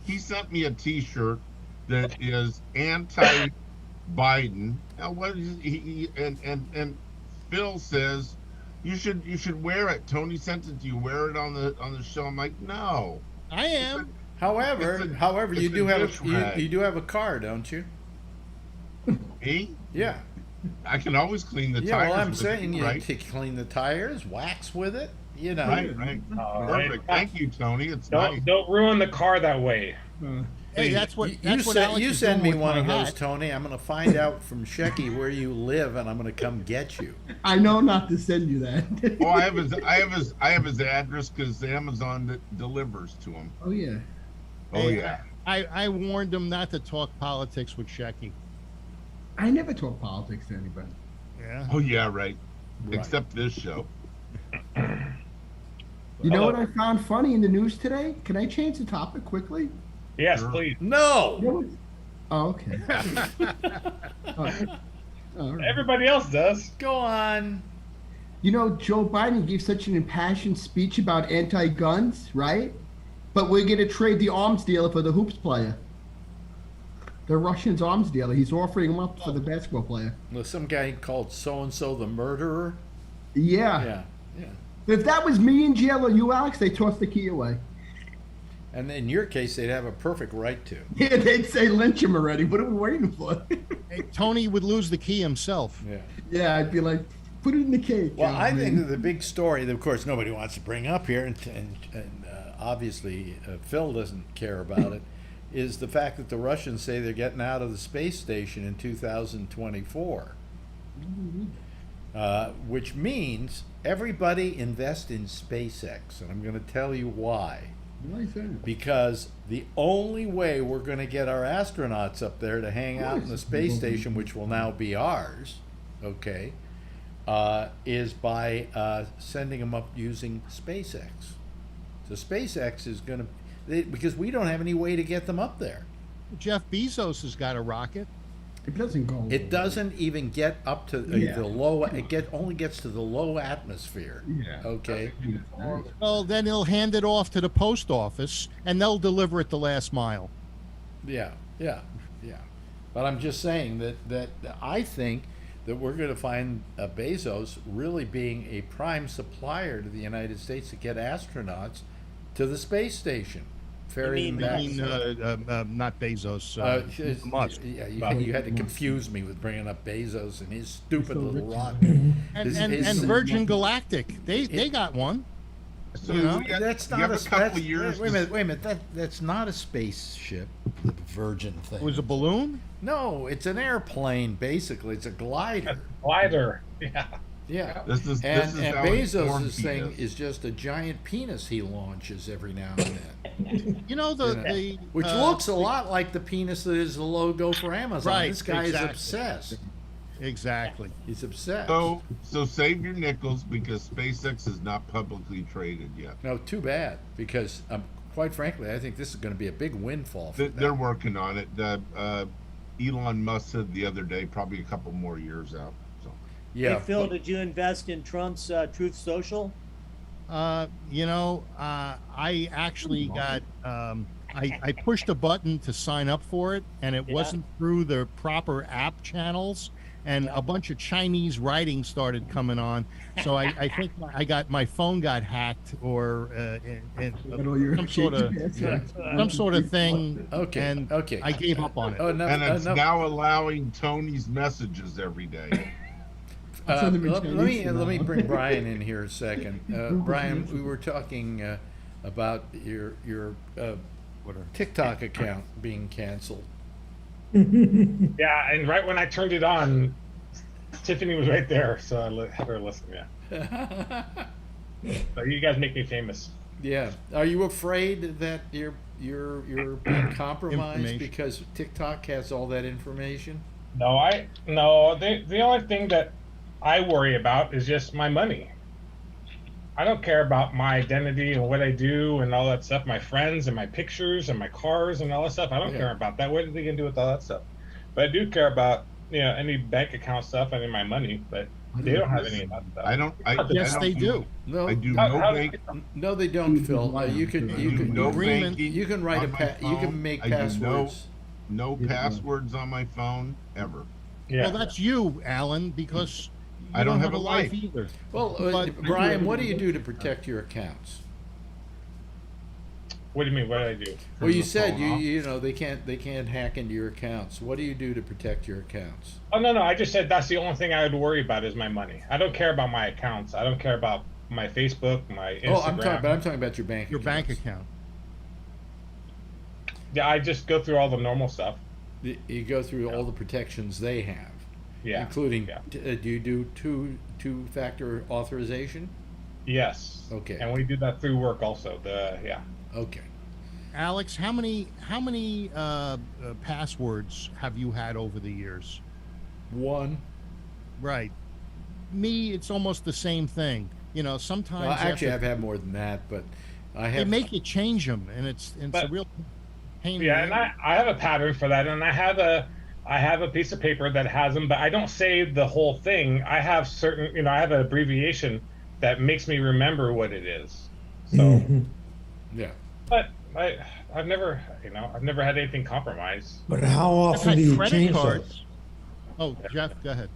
He sent me a T-shirt that is anti-Biden. Now, what is he? And Phil says you should wear it. Tony sent it to you. Wear it on the show. I'm like, no. I am. However, you do have a car, don't you? Me? Yeah. I can always clean the tires. Yeah, well, I'm saying you right? clean the tires, wax with it, you know. Right. Perfect. Thank you, Tony. It's nice. Don't ruin the car that way. Hey, that's what you send me one of those, hat. Tony. I'm going to find out from Shecky where you live, and I'm going to come get you. I know not to send you that. Oh, I have his address because Amazon delivers to him. Oh yeah. Oh yeah. I warned him not to talk politics with Shecky. I never talk politics to anybody. Yeah. Oh yeah, right. Except this show. You know what I found funny in the news today? Can I change the topic quickly? Yes, Sure. please. No. You know what- Oh, okay. All right. Everybody else does. Go on. You know, Joe Biden gave such an impassioned speech about anti-guns, right? But we're going to trade the arms dealer for the hoops player. The Russian's arms dealer. He's offering him up for the basketball player. Well, some guy called so-and-so the murderer. Yeah. Yeah. If that was me in jail or you, Alex, they toss the key away. And in your case, they'd have a perfect right to. Yeah, they'd say lynch him already. What are we waiting for? Hey, Tony would lose the key himself. Yeah. Yeah, I'd be like, put it in the cake. Well, I man. think that the big story that, of course, nobody wants to bring up here, and obviously Phil doesn't care about it, is the fact that the Russians say they're getting out of the space station in 2024, which means everybody invest in SpaceX, and I'm going to tell you why. Why is that? Because the only way we're going to get our astronauts up there to hang out in the space station, which will now be ours, okay, is by sending them up using SpaceX. So SpaceX is going to, because we don't have any way to get them up there. Jeff Bezos has got a rocket. It doesn't go. It doesn't even get up to the low. Only gets to the low atmosphere. Yeah. Okay. Well, then he'll hand it off to the post office, and they'll deliver it the last mile. Yeah. But I'm just saying that I think that we're going to find Bezos really being a prime supplier to the United States to get astronauts to the space station. Ferry them back. Not Bezos. Musk. Yeah, you had to confuse me with bringing up Bezos and his stupid little rocket. And Virgin Galactic, they got one. So That's not a couple years. Wait a minute. That's not a spaceship. The Virgin thing. It was a balloon? No, it's an airplane. Basically, it's a glider. Glider. Yeah. Yeah. This is and how it's Bezos' formed thing penis. is just a giant penis he launches every now and then. You know Which looks a lot like the penis that is the logo for Amazon. Right, This guy exactly. is obsessed. Exactly. He's obsessed. So save your nickels because SpaceX is not publicly traded yet. No, too bad, because quite frankly, I think this is going to be a big windfall for They're them. working on it. Elon Musk said the other day, probably a couple more years out. So Yeah. Hey, Phil, did you invest in Trump's Truth Social? I actually got I pushed a button to sign up for it, and it wasn't through the proper app channels, and a bunch of Chinese writing started coming on. So I think my phone got hacked, or some sort of thing. Okay. And Okay. I gave up on it. Oh, enough, And it's enough. now allowing Tony's messages every day. Let me bring Brian in here a second. Brian, we were talking about your TikTok account being canceled. Yeah, and right when I turned it on, Tiffany was right there, so I had her listen. Yeah. So you guys make me famous. Yeah. Are you afraid that you're being compromised because TikTok has all that information? No, the only thing that I worry about is just my money. I don't care about my identity and what I do and all that stuff, my friends and my pictures and my cars and all that stuff. I don't care about that. What are they gonna do with all that stuff? But I do care about, any bank account stuff and my money, but they don't have any of that stuff. Yes, they do. No, I do no bank. no, they don't, Phil. You can no banking you can write on my you can phone. make I do passwords. No passwords on my phone ever. Yeah. Well, that's you, Alan, because I don't have a life life. either. Well, But- Brian, what do you do to protect your accounts? What do you mean? What did I do? Well, you the said phone off. you know they can't hack into your accounts. What do you do to protect your accounts? Oh no, I just said that's the only thing I would worry about is my money. I don't care about my accounts. I don't care about my Facebook, my Instagram. Oh, I'm talking about your bank. Your bank accounts. account. Yeah, I just go through all the normal stuff. You go through all the protections they have, Yeah. including. Yeah. Do you do two-factor authorization? Yes. Okay. And we do that through work also. Okay. Alex, how many passwords have you had over the years? One. Right. Me, it's almost the same thing. Sometimes Well, actually, I've had more than that, but I they have. make you change them, and it's a real pain. Yeah, in and the I have a pattern for that, and I have a piece of paper that has them, but I don't save the whole thing. I have certain, I have an abbreviation that makes me remember what it is. So, Yeah. but I've never had anything compromised. But how I've often had do you credit change cards. Oh, Jeff, go ahead.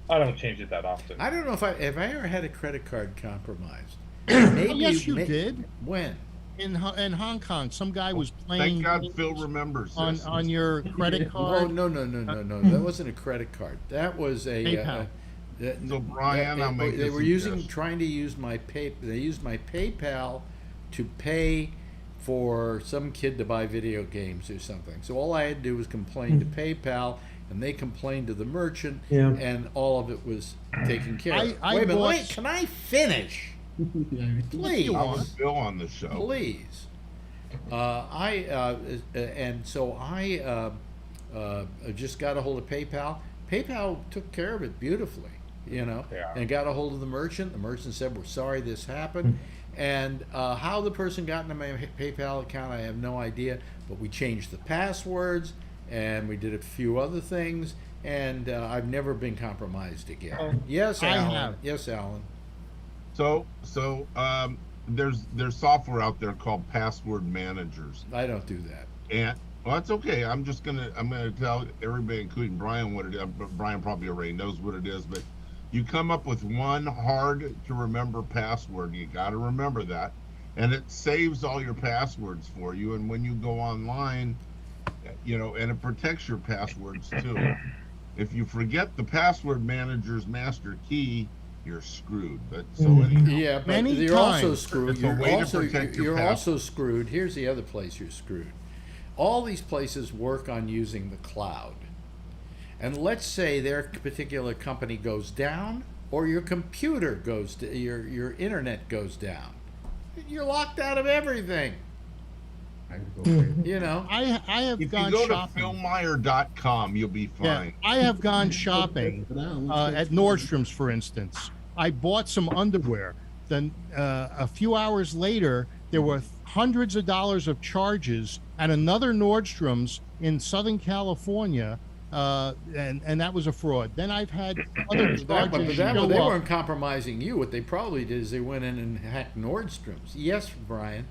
I don't change it that often. I don't know if I ever had a credit card compromised. Maybe Yes, you did. When? In Hong Kong, some guy was playing Thank God Phil remembers this. on your credit Oh card. no! That wasn't a credit card. That was a. PayPal. So Brian, I'll make they this were suggestion. trying to use my They used my PayPal to pay for some kid to buy video games or something. So all I had to do was complain to PayPal, and they complained to the merchant, Yeah. and all of it was taken care of. I Wait a minute! bought- Wait, can I finish? Please. I was Phil on the show. Please. And so I just got a hold of PayPal. PayPal took care of it beautifully, Yeah. and got a hold of the merchant. The merchant said, "We're sorry this happened." And how the person got into my PayPal account, I have no idea. But we changed the passwords, and we did a few other things, and I've never been compromised again. Yes, I Alan. have. Yes, Alan. So there's software out there called password managers, I don't do that. and well, that's okay. I'm gonna tell everybody, including Brian, what it is. But Brian probably already knows what it is. But you come up with one hard to remember password. You got to remember that, and it saves all your passwords for you. And when you go online, and it protects your passwords too. If you forget the password manager's master key, you're screwed. But so anyhow, Yeah, but Many you're also times. screwed. It's a way to protect your You're past. also screwed. Here's the other place you're screwed. All these places work on using the cloud. And let's say their particular company goes down, or your computer goes to your internet goes down. You're locked out of everything. I have if gone you go shopping. to philmeyer.com, you'll be Yeah, fine. I have gone shopping at Nordstrom's, for instance. I bought some underwear. Then a few hours later, there were hundreds of dollars of charges at another Nordstrom's in Southern California, and that was a fraud. Then I've had other charges They show up. weren't compromising you. What they probably did is they went in and hacked Nordstrom's. Yes, Brian.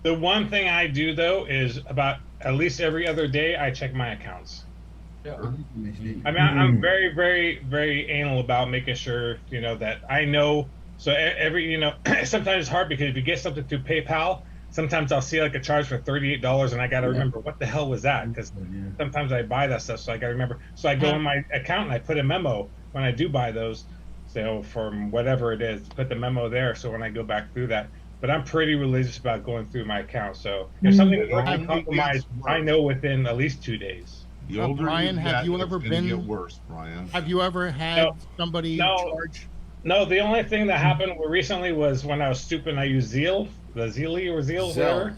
The one thing I do though is about at least every other day I check my accounts. Yeah. I mean, I'm very, very, very anal about making sure, that I know. So every, sometimes it's hard because if you get something through PayPal, sometimes I'll see like a charge for $38 and I got to remember what the hell was that? Because sometimes I buy that stuff. So I got to remember. So I go in my account and I put a memo when I do buy those. So from whatever it is, put the memo there. So when I go back through that, but I'm pretty religious about going through my account. So if something is working compromised, I know within at least 2 days. The older Brian, you have get, you it's ever gonna been? get worse, Brian. Have you ever had somebody charge? No, the only thing that happened recently was when I was stupid and I used Zeal, whatever.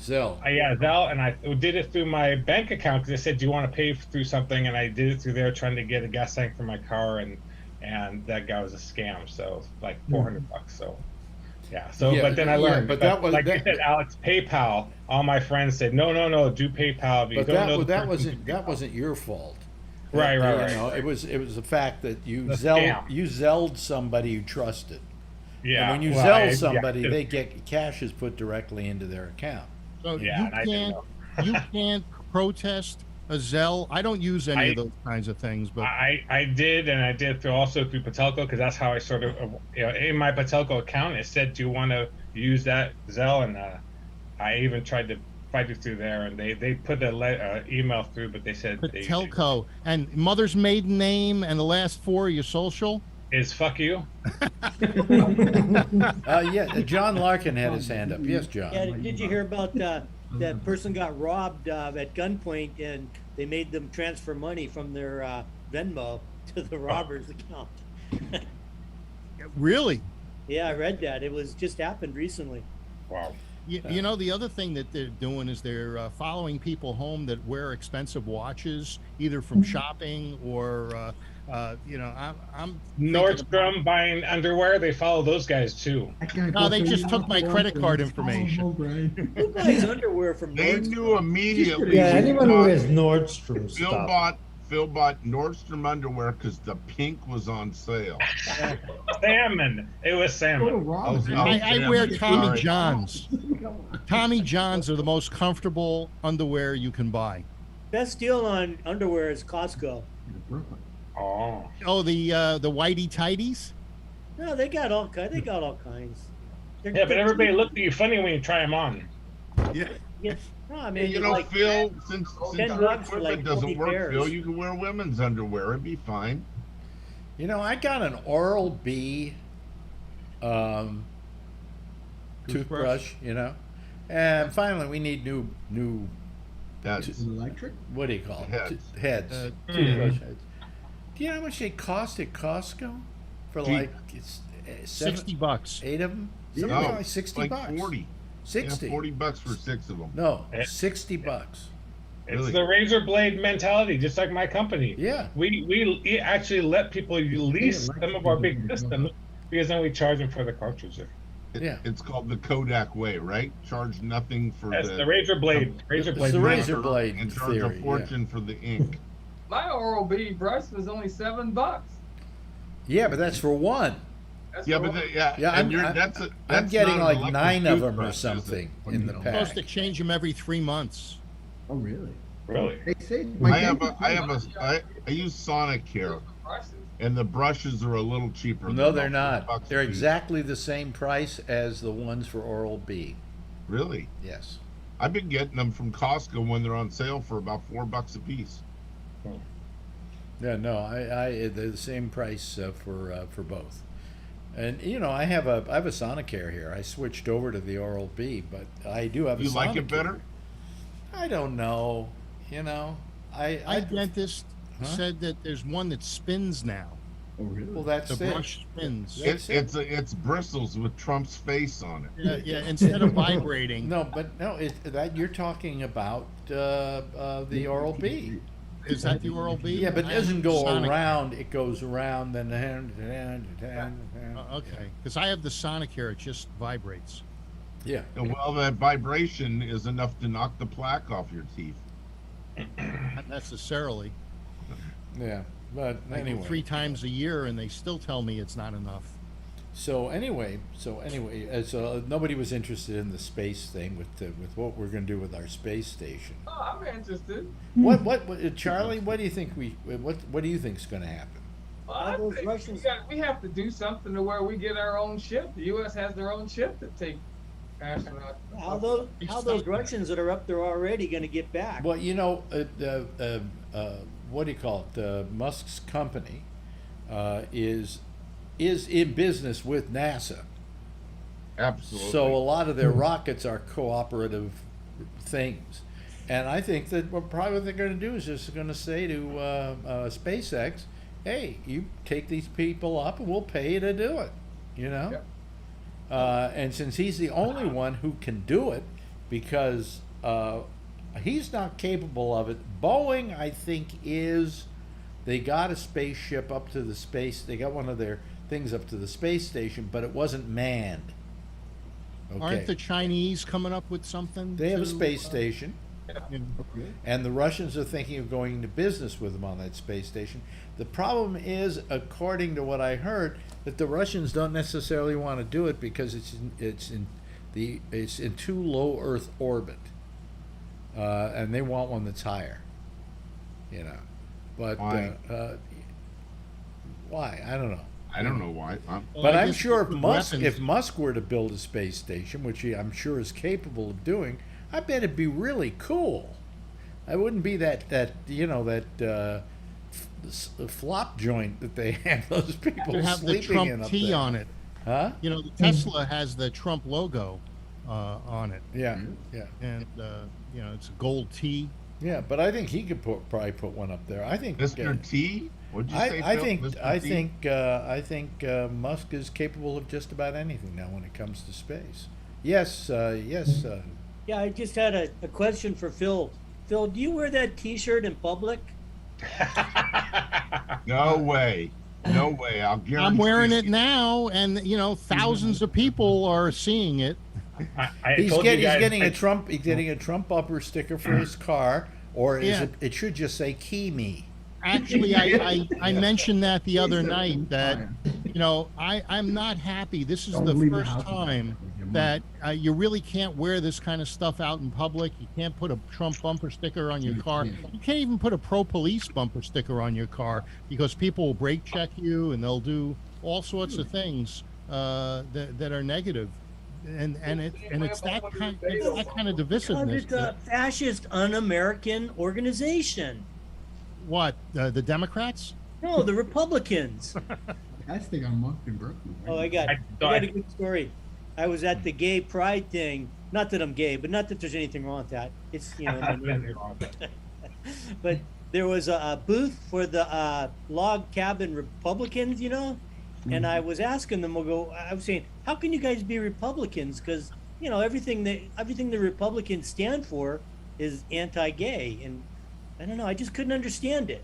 Zelle. Yeah, Zelle, and I did it through my bank account because they said, "Do you want to pay through something?" And I did it through there, trying to get a gas tank for my car, and that guy was a scam. So like $400. So yeah. So but then I learned. But that was like you said, Alex, PayPal. All my friends said, "No, do PayPal." But that wasn't your fault. Right. It was the fact that you scam. zelled somebody you trusted. Yeah. And when you zell somebody, they get cash is put directly into their account. So Yeah, you can't protest a Zelle. I don't use any of those kinds of things, but I did, and I did also through Patelco because that's how I sort of, in my Patelco account, it said, "Do you want to use that Zelle?" And I even tried to fight it through there, and they put the email through, but they said Patelco and mother's maiden name and the last four of your social is "fuck you." John Larkin had his hand up. Yes, John. Yeah, did you hear about that person got robbed at gunpoint and they made them transfer money from their Venmo to the robber's account? Really? Yeah, I read that. It was just happened recently. Wow. You know, the other thing that they're doing is they're following people home that wear expensive watches, either from shopping or, I'm Nordstrom buying underwear. They follow those guys too. No, they just took my credit card information. Who buys underwear from They Nordstrom? knew immediately. Yeah, anyone who has Nordstrom Phil bought Nordstrom underwear because the pink was on sale. Salmon. It was salmon. I wear Tommy Johns. Tommy Johns are the most comfortable underwear you can buy. Best deal on underwear is Costco. Oh, the whitey tighties? No, they got all kinds. Yeah, but everybody looked at you funny when you try them on. Yeah. Yes. No, I mean, Phil, since your equipment doesn't work, pairs. Phil, you can wear women's underwear. It'd be fine. I got an Oral-B toothbrush, and finally we need new That's electric. what do you call it? Heads. Toothbrush heads. Do you know how much they cost at Costco? For it's $60. 8 of them? Something like $60. 40. 60. Yeah, $40 for 6 of them. No, $60. It's Really? the razor blade mentality, just like my company. Yeah. We actually let people lease some of our big systems because then we charge them for the cartridge. It's called the Kodak way, right? Charge nothing for the razor blade. Razor blade. It's the razor blade and charge theory, a fortune for the ink. My Oral-B brush was only $7. Yeah, but that's for one. That's Yeah, for but one. I'm getting not an like electric 9 of them or toothbrush, is it? something in the You're supposed to pack. change them every 3 months. Oh, really? Really? They say I use Sonicare, and the brushes are a little cheaper. No, they're about $4 not. a They're piece. exactly the same price as the ones for Oral-B. Really? Yes. I've been getting them from Costco when they're on sale for about $4 a piece. Yeah, no, they're the same price for both. And I have a Sonicare here. I switched over to the Oral-B, but I do have a Sonicare. You like it better? I don't know. My dentist said that there's one that spins now. Oh, really? Well, that's The it. brush spins. It's bristles with Trump's face on it. Yeah, instead of vibrating. No, but no, that you're talking about the Oral-B. Is that the Oral-B? Yeah, but it doesn't go Sonic. around. It goes around, then. Okay, because I have the Sonicare. It just vibrates. Yeah. Well, that vibration is enough to knock the plaque off your teeth. Not necessarily. Yeah, but I go anyway. 3 times a year, and they still tell me it's not enough. So anyway, so nobody was interested in the space thing with what we're going to do with our space station. Oh, I'm interested. What Charlie? What do you think what do you think is going to happen? Well, I think we have to do something to where we get our own ship. The U.S. has their own ship to take astronauts. How those Russians that are up there already going to get back? Well, you know, what do you call it? Musk's company is in business with NASA. Absolutely. So a lot of their rockets are cooperative things. And I think that probably what they're going to do is just going to say to SpaceX, hey, you take these people up and we'll pay you to do it, you know? Yep. And since he's the only one who can do it, because he's not capable of it, Boeing, I think, is. They got a spaceship up to the space. They got one of their things up to the space station, but it wasn't manned. Okay. Aren't the Chinese coming up with something? They have a space station. Okay. And the Russians are thinking of going into business with them on that space station. The problem is, according to what I heard, that the Russians don't necessarily want to do it because it's in too low Earth orbit, and they want one that's higher. You know, but Why? Why? I don't know. I don't know why. But I'm sure weapons. if Musk were to build a space station, which I'm sure is capable of doing, I bet it'd be really cool. I wouldn't be that flop joint that they have those people Could have the sleeping Trump in up T there. on it. Huh? You know, the Tesla has the Trump logo on it, Yeah, yeah, and you know, it's a gold T. yeah. But I think he could probably put one up there. I think Mr. T? What'd you say, I Phil? think Mr. I T? think Musk is capable of just about anything now when it comes to space. Yes, yes. Yeah, I just had a question for Phil. Phil, do you wear that T-shirt in public? No way. No way. I'll guarantee I'm wearing it you. now, and you know, thousands of people are seeing it. He's told you guys- getting a Trump. He's getting a Trump bumper sticker for his car, or Yeah. it should just say "Key Me." Actually, I mentioned that the other night that, you know, I'm not happy. This is the first time that you really can't wear this kind of stuff out in public. You can't put a Trump bumper sticker on your car. You can't even put a pro-police bumper sticker on your car because people will brake check you and they'll do all sorts of things that are negative. And it's that kind of Because divisiveness. it's a fascist, un-American organization. What, the Democrats? No, the Republicans. That's the guy Musk and Berkeley. Oh, I got a good story. I was at the gay pride thing. Not that I'm gay, but not that there's anything wrong with that. It's, you know, but there was a booth for the log cabin Republicans, you know, and I was asking them. I was saying, how can you guys be Republicans? Because you know everything the Republicans stand for is anti-gay, and I don't know. I just couldn't understand it.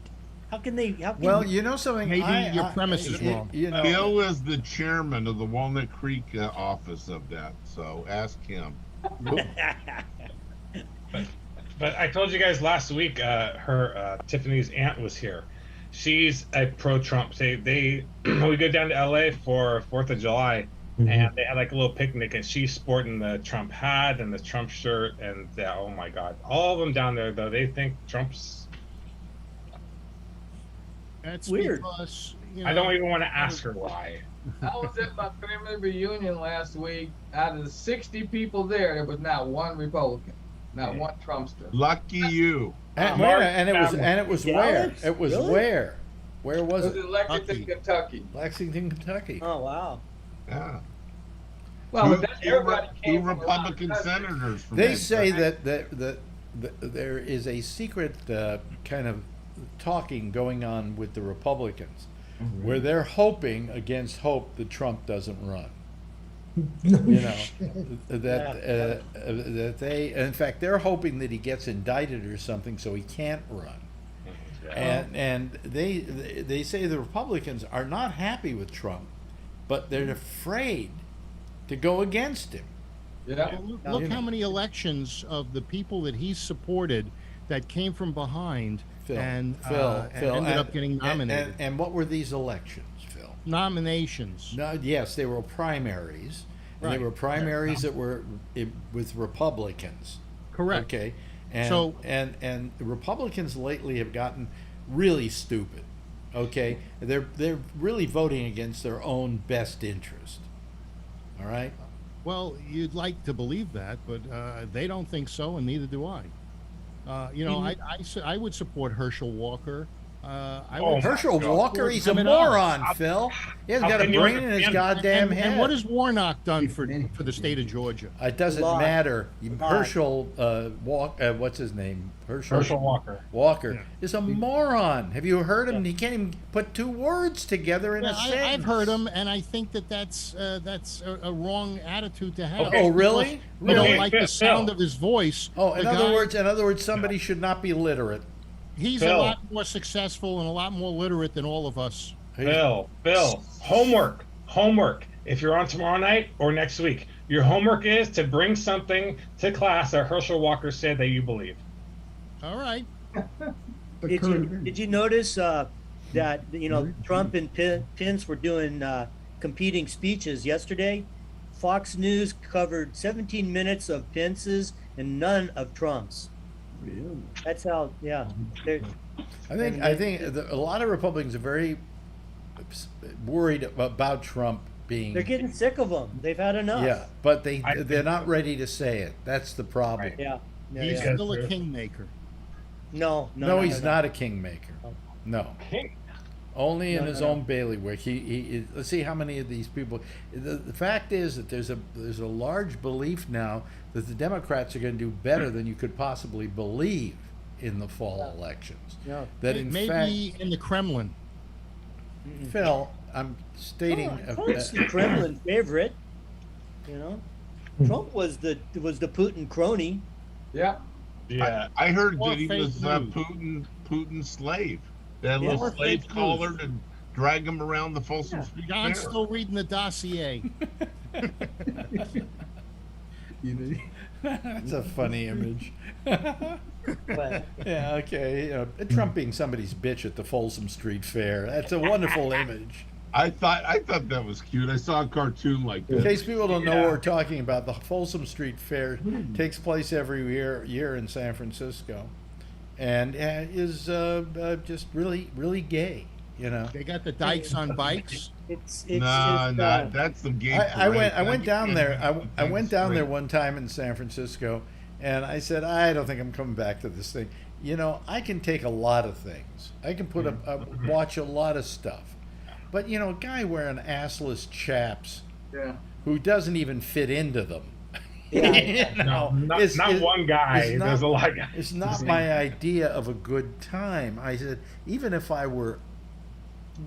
How can they? Well, you know something. Maybe your premise is wrong. You know, Bill is the chairman of the Walnut Creek office of that, so ask him. But I told you guys last week, Tiffany's aunt was here. She's a pro-Trump. We go down to LA for 4th of July, and they had like a little picnic, and she's sporting the Trump hat and the Trump shirt, and oh my God, all of them down there though, they think Trump's. That's weird. Because, you know, I don't even want to ask her why. I was at my family reunion last week. Out of the 60 people there was not one Republican, not one Trumpster. Lucky you. and it was where? It was Really? where? Where It was was it? in Lexington, Kentucky. Lexington, Kentucky. Oh wow. Yeah. Well, Two everybody came from Republican around the country. senators from They that say state. that there is a secret kind of talking going on with the Republicans, where they're hoping against hope that Trump doesn't run. You know, that they, in fact, they're hoping that he gets indicted or something so he can't run. And they say the Republicans are not happy with Trump, but they're afraid to go against him. Yeah. Look how many elections of the people that he supported that came from behind Phil, and Phil, ended up getting nominated. And what were these elections, Phil? Phil. Nominations. No, yes, they were primaries. And they Right. were primaries that were with Republicans. Correct. Okay. And, So- and the Republicans lately have gotten really stupid. Okay. They're really voting against their own best interest. All right. Well, you'd like to believe that, but they don't think so, and neither do I. I would support Herschel Walker. Herschel God. Walker, he's a Coming moron, Phil. He hasn't How got a can you brain in his understand- goddamn head. And what has Warnock done for the state of Georgia? It doesn't Lot. matter. Lot. Herschel what's his name? Herschel Walker. Walker is a moron. Have you heard him? He can't even put two words together in a sentence. I've heard him, and I think that's a wrong attitude to have. Okay. Oh, really? You don't Okay, like the Phil. sound of his voice. Oh, The in other words, somebody should not be literate. he's a Phil. lot more successful and a lot more literate than all of us. Bill, homework. If you're on tomorrow night or next week, your homework is to bring something to class that Herschel Walker said that you believe. All right. Did you notice that Trump and Pence were doing competing speeches yesterday? Fox News covered 17 minutes of Pence's and none of Trump's. Really? That's how, yeah. they're- I think a lot of Republicans are very worried about Trump being. They're getting sick of him. They've had enough. Yeah, but they're not ready to say it. That's the problem. Right. Yeah. He's yeah. still a kingmaker. No, No, he's not a kingmaker. No. King. Only in No, his no, no. own bailiwick. He let's see how many of these people. The fact is that there's a large belief now that the Democrats are going to do better than you could possibly believe in the fall elections. Yeah. That in Maybe fact, in the Kremlin. Phil, I'm stating. Trump's the Kremlin favorite. You know, Trump was the Putin crony. Yeah. Yeah. I heard More that he fake was news. Putin's slave. That Yeah, little more slave fake collar news. to drag him around the Folsom Street John's Fair. still reading the dossier. That's a funny image. But Yeah, okay. Trump being somebody's bitch at the Folsom Street Fair. That's a wonderful image. I thought that was cute. I saw a cartoon like In that. case people don't know what we're talking about, the Folsom Street Fair takes place every year in San Francisco, and is just really gay. You know. They got the dykes on bikes. it's That's the gay I parade. went down there. I That's went down there great. one time in San Francisco, and I said, I don't think I'm coming back to this thing. You know, I can take a lot of things. I can put watch a lot of stuff, but you know, a guy wearing assless chaps Yeah. who doesn't even fit into them. Yeah. You know, Not one guy. There's a lot of guys. It's not my idea of a good time. I said, even if I were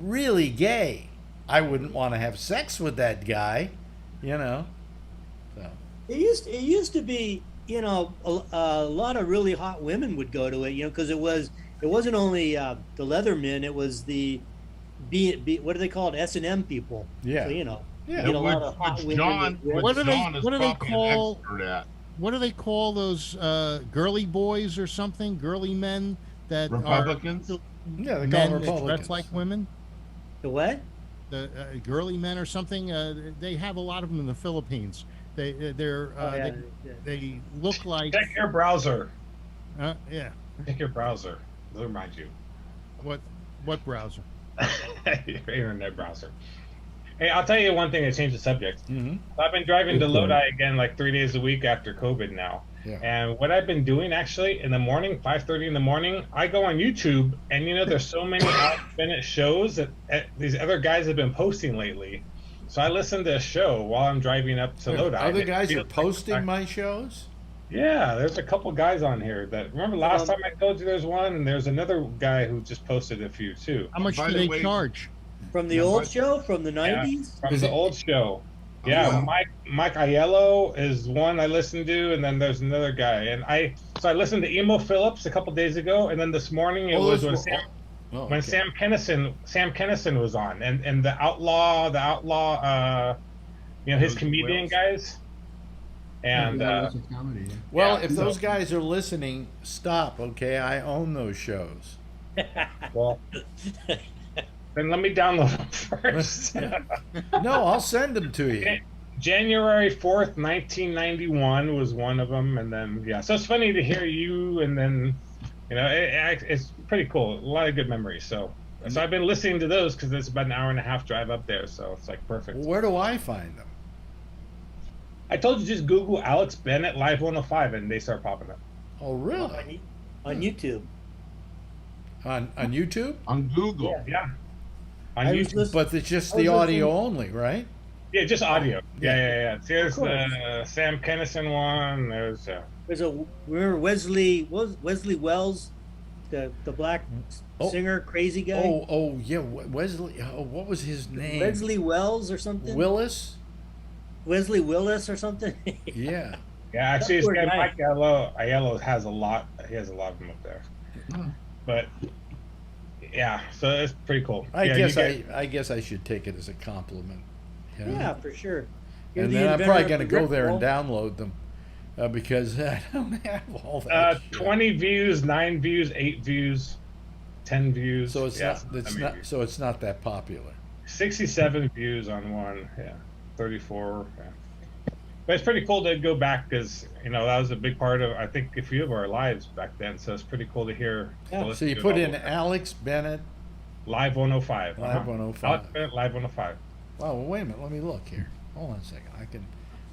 really gay, I wouldn't want to have sex with that guy. You know. So. It used to be, you know, a lot of really hot women would go to it, you know, because it wasn't only the Leathermen, it was the what do they call it, S&M people. Yeah. So, you know, Yeah. you get a lot of hot Which women. John, that- What do they- John is what do they probably call- an expert at. What do they call those girly boys or something? Girly men that Republicans? are Yeah, they call men them that Republicans. dress like women. The what? The girly men or something. They have a lot of them in the Philippines. They're Yeah. they look like Check your browser. yeah. Check your browser. They'll remind you. What browser? Your internet browser. Hey, I'll tell you one thing to change the subject. Mm-hmm. I've been driving to Lodi again like 3 days a week after COVID now. Yeah. And what I've been doing actually in the morning, 5:30 in the morning, I go on YouTube and you know there's so many Alex Bennett shows that these other guys have been posting lately. So I listen to a show while I'm driving up to Lodi. Other It guys are feels like- posting my shows. Yeah, there's a couple guys on here that remember last time I told you there's one, and there's another guy who just posted a few too. How much By do the they way- charge? From the Yeah, old but- show, from the 90s? From Is the it- old show. Yeah, wow. Mike Aiello is one I listened to, and then there's another guy. And I listened to Emo Phillips a couple days ago, and then this morning it was when Sam Kennison was on, and the outlaw, you know, his Those comedian whales. guys. And That's a comedy. Yeah. Well, Yeah, if so- those guys are listening, stop. Okay, I own those shows. well, Then let me download them first. No, I'll send them to you. January 4th, 1991 was one of them, and then so it's funny to hear you, and then it's pretty cool. A lot of good memories. So I've been listening to those because it's about an hour and a half drive up there, so it's like perfect. Where do I find them? I told you just Google Alex Bennett Live 105 and they start popping up. Oh, really? On YouTube. On YouTube? On Google. Yeah. On YouTube. But it's just the audio only, right? Yeah, just audio. Yeah. There's the Sam Kennison one. There's remember Wesley Wells, the black singer, crazy guy. Oh yeah, Wesley. Oh, what was his name? Wesley Wells or something. Wesley Willis or something. Yeah. Yeah, actually, this guy Mike Aiello has a lot. He has a lot of them up there. But yeah, so it's pretty cool. I guess I should take it as a compliment. Yeah, for sure. And then I'm probably going to go there and download them because I don't have all that. 20 views, 9 views, 8 views, 10 views. So it's not that popular. 67 views on one. Yeah, 34. Yeah. But it's pretty cool to go back because that was a big part of I think a few of our lives back then. So it's pretty cool to hear. Yeah. So you put in Alex Bennett Live 105. Live 105. Alex Bennett Live 105. Wow. Well, wait a minute. Let me look here. Hold on a second.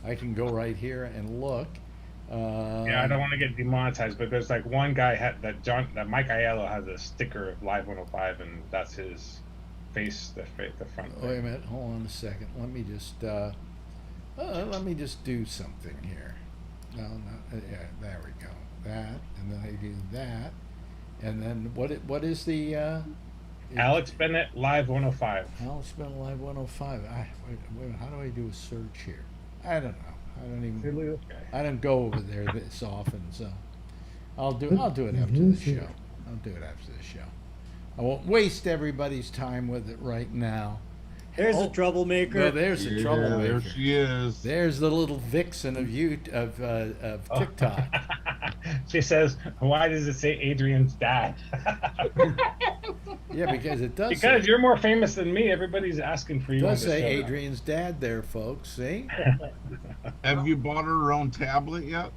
I can go right here and look. I don't want to get demonetized, but there's like one guy that Mike Aiello has a sticker of Live 105, and that's his face, the front. Wait a minute. Hold on a second. Let me just do something here. No, there we go. That, and then I do that, and then what is the Alex Bennett Live 105. Alex Bennett Live 105. Wait, how do I do a search here? I don't know. I don't go over there this often, so I'll do it after the show. I won't waste everybody's time with it right now. There's a troublemaker. No, there's a troublemaker. There she is. There's the little vixen of TikTok. She says, "Why does it say Adrian's dad?" Yeah, because it does. Because you're more famous than me. Everybody's asking for you. It does say Adrian's dad there, folks. See? Have you bought her own tablet yet?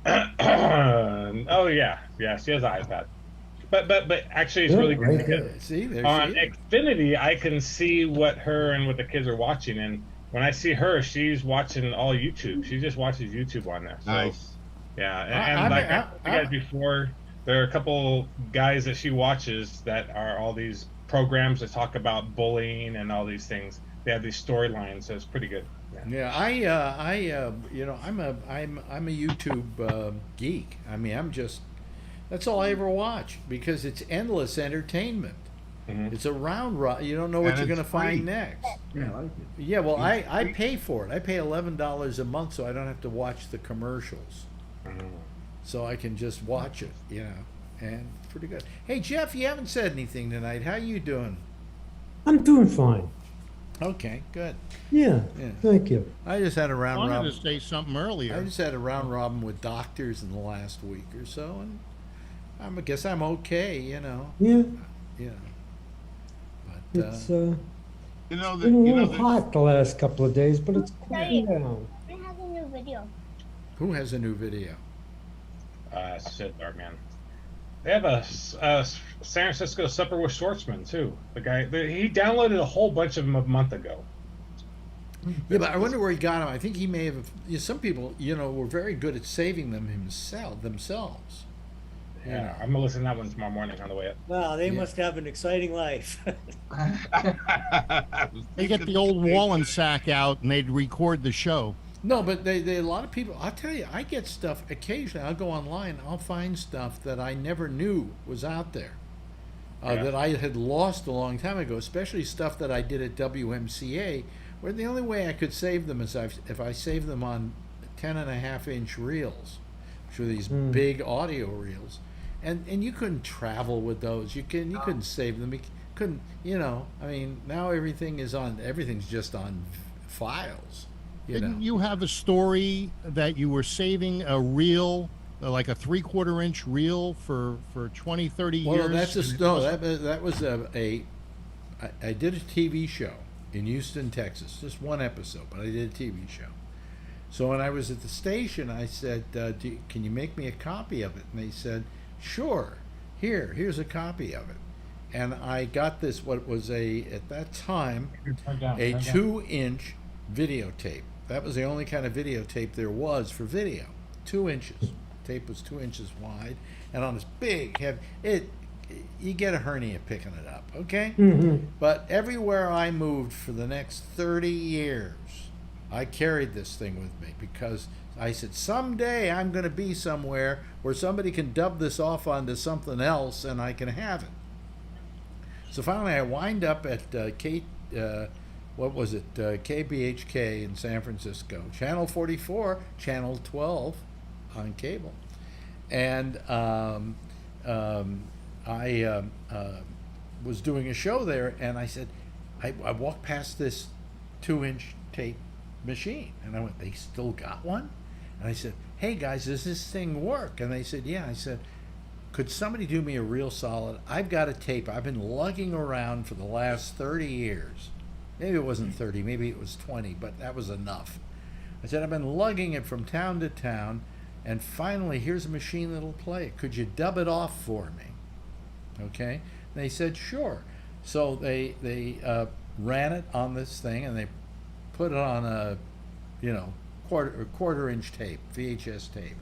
Oh yeah, she has an iPad. But actually, it's really good. Right. See, there on she is. Xfinity, I can see what the kids are watching, and when I see her, she's watching all YouTube. She just watches YouTube on there. So, nice. Yeah, and like I guys before, there are a couple guys that she watches that are all these programs that talk about bullying and all these things. They have these storylines, so it's pretty good. Yeah, I'm a YouTube geek. I mean, that's all I ever watch because it's endless entertainment. Mm-hmm. It's a round run. You don't know what you're going to find next. Yeah, I like it. Yeah, well, I pay for it. I pay $11 a month so I don't have to watch the commercials. Mm-hmm. So I can just watch it, and it's pretty good. Hey, Jeff, you haven't said anything tonight. How you doing? I'm doing fine. Okay, good. Yeah. Thank you. I just had a round robin. I wanted to say something earlier. I just had a round robin with doctors in the last week or so, and I guess I'm okay, Yeah. But it's been a little hot the last couple of days, but it's cooling down. Who has a new video? Who has a new video? Sid Darkman. They have a San Francisco Supper with Schwartzman too. The guy he downloaded a whole bunch of them a month ago. Yeah, but I wonder where he got them. I think he may have. Some people, were very good at saving them themselves. Yeah, I'm gonna listen to that one tomorrow morning on the way up. Wow, they must have an exciting life. They get the old Wallensack out and they'd record the show. No, but they a lot of people. I'll tell you, I get stuff occasionally. I'll go online. I'll find stuff that I never knew was out there, that I had lost a long time ago. Especially stuff that I did at WMCA, where the only way I could save them is if I save them on 10.5-inch reels, which are these big audio reels, and you couldn't travel with those. You couldn't save them. You couldn't. I mean, now everything's just on files. Didn't you have a story that you were saving a reel, like a 3/4-inch reel for 20, 30 years? Well, that was I did a TV show in Houston, Texas, just one episode, but I did a TV show. So when I was at the station, I said, can you make me a copy of it? And they said, sure, here's a copy of it. And I got this, what was at that time, a 2-inch videotape. That was the only kind of videotape there was for video. 2 inches. Tape was 2 inches wide, and on this big, heavy, you get a hernia picking it up, okay? Mm-hmm. But everywhere I moved for the next 30 years, I carried this thing with me because I said, someday I'm going to be somewhere where somebody can dub this off onto something else and I can have it. So finally I wind up at KBHK in San Francisco, Channel 44, Channel 12 on cable. And I was doing a show there, and I said, I walked past this 2-inch tape machine, and I went, they still got one? And I said, hey guys, does this thing work? And they said, yeah. I said, could somebody do me a real solid? I've got a tape I've been lugging around for the last 30 years. Maybe it wasn't 30, maybe it was 20, but that was enough. I said, I've been lugging it from town to town, and finally here's a machine that'll play it. Could you dub it off for me? Okay? And they said, sure. So they ran it on this thing, and they put it on a, quarter-inch tape, VHS tape.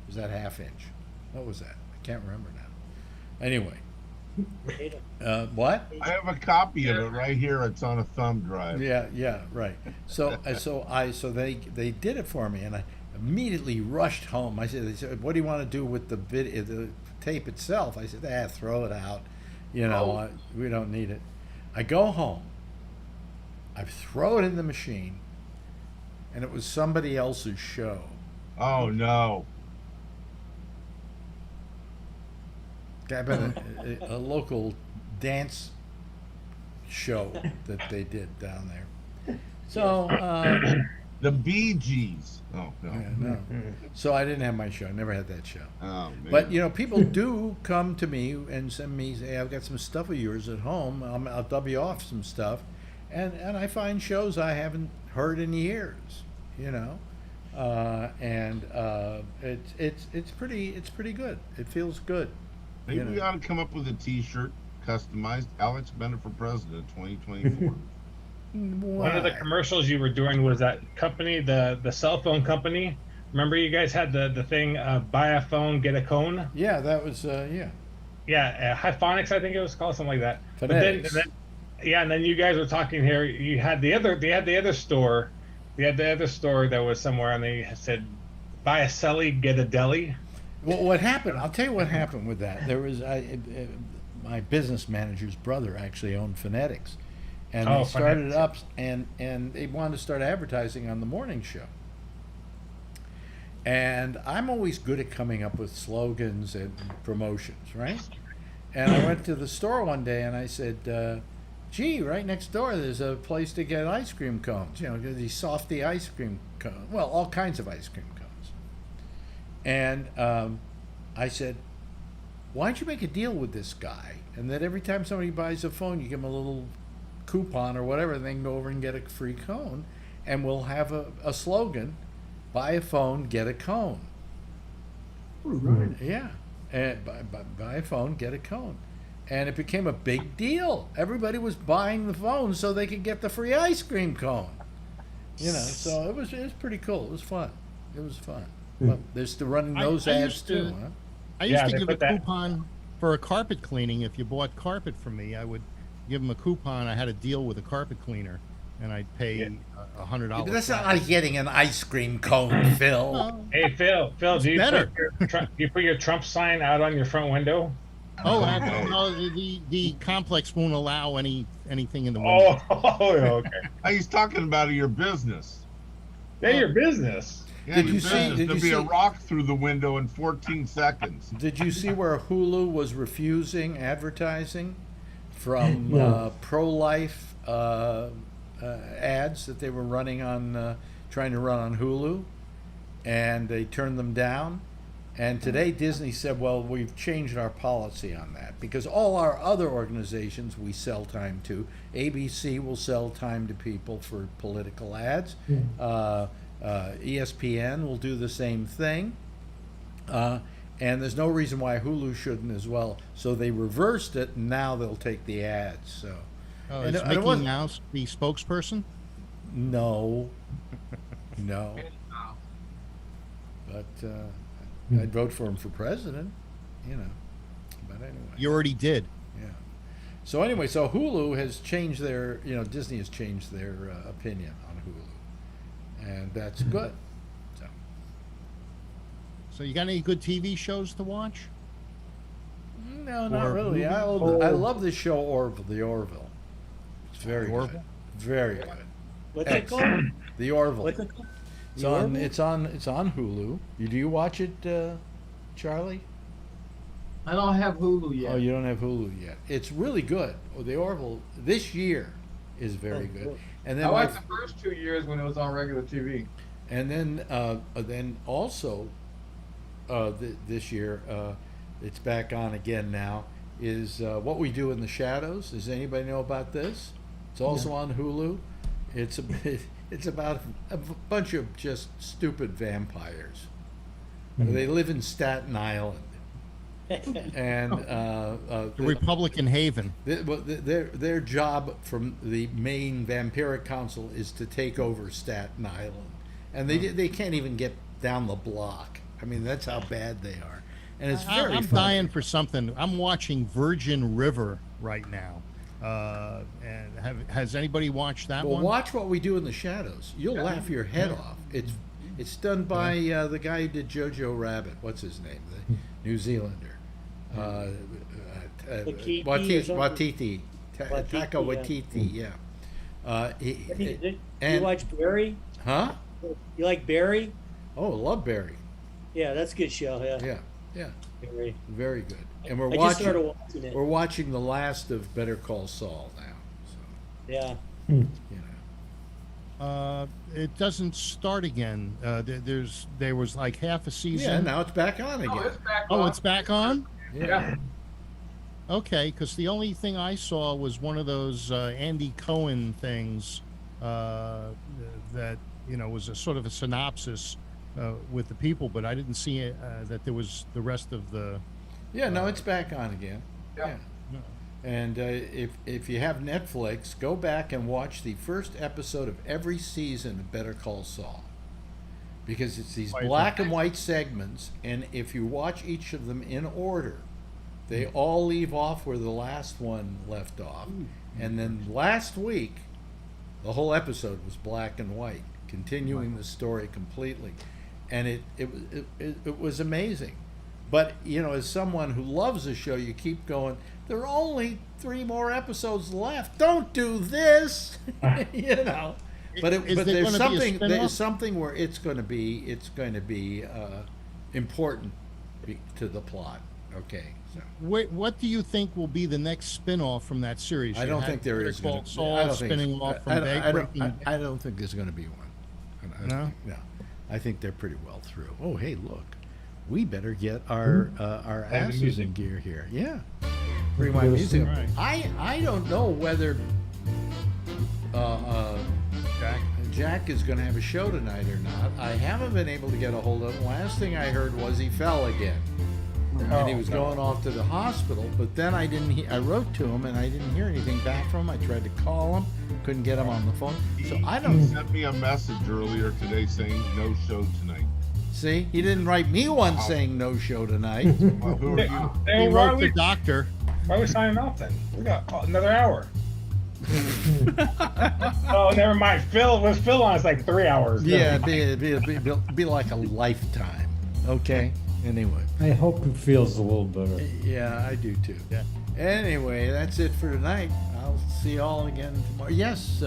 Was that half-inch? What was that? I can't remember now. Anyway, what? I have a copy of it right here. It's on a thumb drive. Yeah, right. So they did it for me, and I immediately rushed home. They said, what do you want to do with the tape itself? I said, throw it out. We don't need it. I go home. I throw it in the machine, and it was somebody else's show. Oh no! A local dance show that they did down there. So the Bee Gees. Oh no. Yeah, no. So I didn't have my show. I never had that show. Oh man. But people do come to me and send me, say, I've got some stuff of yours at home. I'll dub you off some stuff, and I find shows I haven't heard in years. It's pretty good. It feels good. Maybe we ought to come up with a T-shirt customized Alex Bennett for President 2024. One of the commercials you were doing was that company, the cell phone company. Remember, you guys had the thing, buy a phone, get a cone. Yeah, that was Yeah, Hyphonics, I think it was called, something like that. Phonetics. But then, and then you guys were talking here. You had the other store. They had the other store that was somewhere, and they said, buy a celly, get a deli. Well, what happened? I'll tell you what happened with that. There was my business manager's brother actually owned Phonetics, and they started it up, and they wanted to start advertising on the morning show. And I'm always good at coming up with slogans and promotions, right? And I went to the store one day, and I said, gee, right next door there's a place to get ice cream cones. These softy ice cream cones. Well, all kinds of ice cream cones. And I said, why don't you make a deal with this guy? And that every time somebody buys a phone, you give them a little coupon or whatever, and they can go over and get a free cone. And we'll have a slogan, buy a phone, get a cone. Right. Yeah. And buy a phone, get a cone. And it became a big deal. Everybody was buying the phone so they could get the free ice cream cone. So it was pretty cool. It was fun. Well, they're still running those ads too, huh? I used to give a coupon for a carpet cleaning. If you bought carpet from me, I would give them a coupon. I had a deal with a carpet cleaner, and I'd pay $100. Yeah, but that's not like getting an ice cream cone, Phil. No. Hey, Phil, do you put your Trump sign out on your front window? Oh, no, the complex won't allow anything in the window. Oh, okay. He's talking about your business. Yeah, your business. Yeah, there'll be a rock through the window in 14 seconds. Did you see where Hulu was refusing advertising from pro-life ads that they were running on, trying to run on Hulu, and they turned them down? And today Disney said, well, we've changed our policy on that because all our other organizations we sell time to. ABC will sell time to people for political ads. ESPN will do the same thing. And there's no reason why Hulu shouldn't as well. So they reversed it, and now they'll take the ads. So, is Mickey Mouse the spokesperson? No. No. But I'd vote for him for president, you know. But anyway. You already did. Yeah. So anyway, so Hulu has changed their, Disney has changed their opinion on Hulu. And that's good. So you got any good TV shows to watch? No, not really. I love this show, The Orville. It's very good. Very good. What's it called? The Orville. What's it called? It's on Hulu. Do you watch it, Charlie? I don't have Hulu yet. Oh, you don't have Hulu yet. It's really good. The Orville this year is very good. Cool. And then I watched the first 2 years when it was on regular TV. And then also this year it's back on again now. Is What We Do in the Shadows. Does anybody know about this? It's also on Hulu. It's about a bunch of just stupid vampires. They live in Staten Island. And the Republican Haven. Their job from the Maine Vampiric Council is to take over Staten Island, and they can't even get down the block. I mean, that's how bad they are, and it's very. I'm funny. dying for something. I'm watching Virgin River right now. And has anybody watched that one? Well, watch What We Do in the Shadows. You'll laugh your head off. It's done by the guy who did Jojo Rabbit. What's his name? The New Zealander. Watiti. Taika Waititi. Yeah. You watch Barry? Huh? You like Barry? Oh, love Barry. Yeah, that's a good show. Yeah. Barry. Very good. And I just started watching it. We're watching the last of Better Call Saul now. So, yeah. It doesn't start again. There was like half a season. Yeah, now it's back on again. It's back on? Yeah. Okay, because the only thing I saw was one of those Andy Cohen things that was a sort of a synopsis with the people, but I didn't see that there was the rest of the. Yeah, no, it's back on again. Yeah. And if you have Netflix, go back and watch the first episode of every season of Better Call Saul, because it's these black and white segments, and if you watch each of them in order, they all leave off where the last one left off. And then last week, the whole episode was black and white, continuing the story completely, and it was amazing. But as someone who loves the show, you keep going. There are only 3 more episodes left. Don't do this, But there's something where it's going to be important to the plot. Okay. So. What do you think will be the next spin-off from that series? I don't think there is. I don't think there's going to be one. No. I think they're pretty well through. Oh, hey, look. We better get our asses in gear here. Yeah. Bring my music. Right. I don't know whether Jack is going to have a show tonight or not. I haven't been able to get a hold of him. Last thing I heard was he fell again. And he was going off to the hospital, but then I wrote to him and I didn't hear anything back from him. I tried to call him, couldn't get him on the phone. So I don't. He sent me a message earlier today saying no show tonight. See, he didn't write me one saying no show tonight. Well, who are you? He wrote the doctor. Why are we signing off then? We got another hour. Oh, never mind. Phil on. It's like 3 hours. Yeah, be like a lifetime. Okay. Anyway. I hope it feels a little better. Yeah, I do too. Yeah. Anyway, that's it for tonight. I'll see you all again tomorrow. Yes.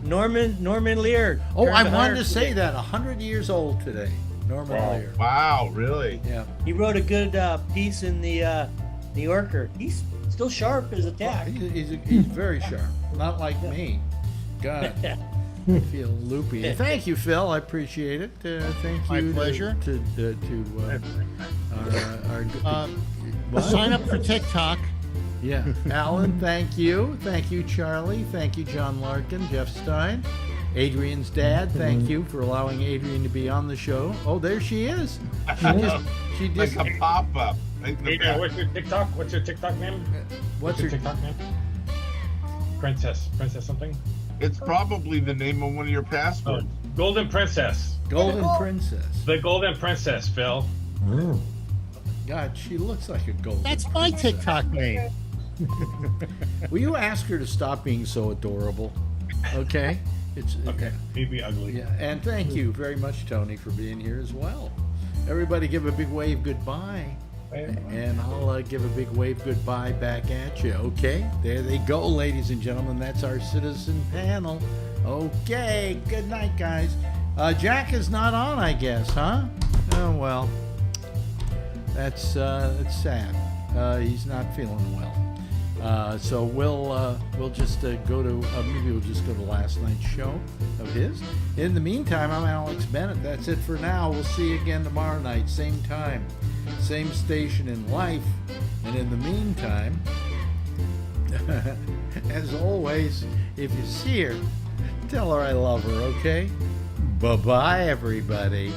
Norman Lear. Oh, I wanted to say that 100 years old today. Norman Lear. Wow, really? Yeah. He wrote a good piece in the New Yorker. He's still sharp as a tack. He's very sharp. Not like me. God. I feel loopy. Thank you, Phil. I appreciate it. Thank you. My pleasure. Sign up for TikTok. Yeah. Alan, thank you. Thank you, Charlie. Thank you, John Larkin, Jeff Stein. Adrian's dad, thank you for allowing Adrian to be on the show. Oh, there she is. She just like a pop-up. Adrian, what's your TikTok? What's your TikTok name? What's your TikTok name? Princess something? It's probably the name of one of your passwords. Golden Princess. Golden Princess. The Golden Princess, Phil. Oh. God, she looks like a golden. That's my TikTok name. Will you ask her to stop being so adorable? Okay? It's okay. Maybe ugly. Yeah, and thank you very much, Tony, for being here as well. Everybody give a big wave goodbye. And I'll give a big wave goodbye back at you. Okay? There they go, ladies and gentlemen. That's our citizen panel. Okay. Good night, guys. Jack is not on, I guess, huh? Oh, well. That's sad. He's not feeling well. So we'll just go to maybe we'll just go to last night's show of his. In the meantime, I'm Alex Bennett. That's it for now. We'll see you again tomorrow night, same time, same station in life. And in the meantime, as always, if you see her, tell her I love her. Okay? Bye-bye, everybody.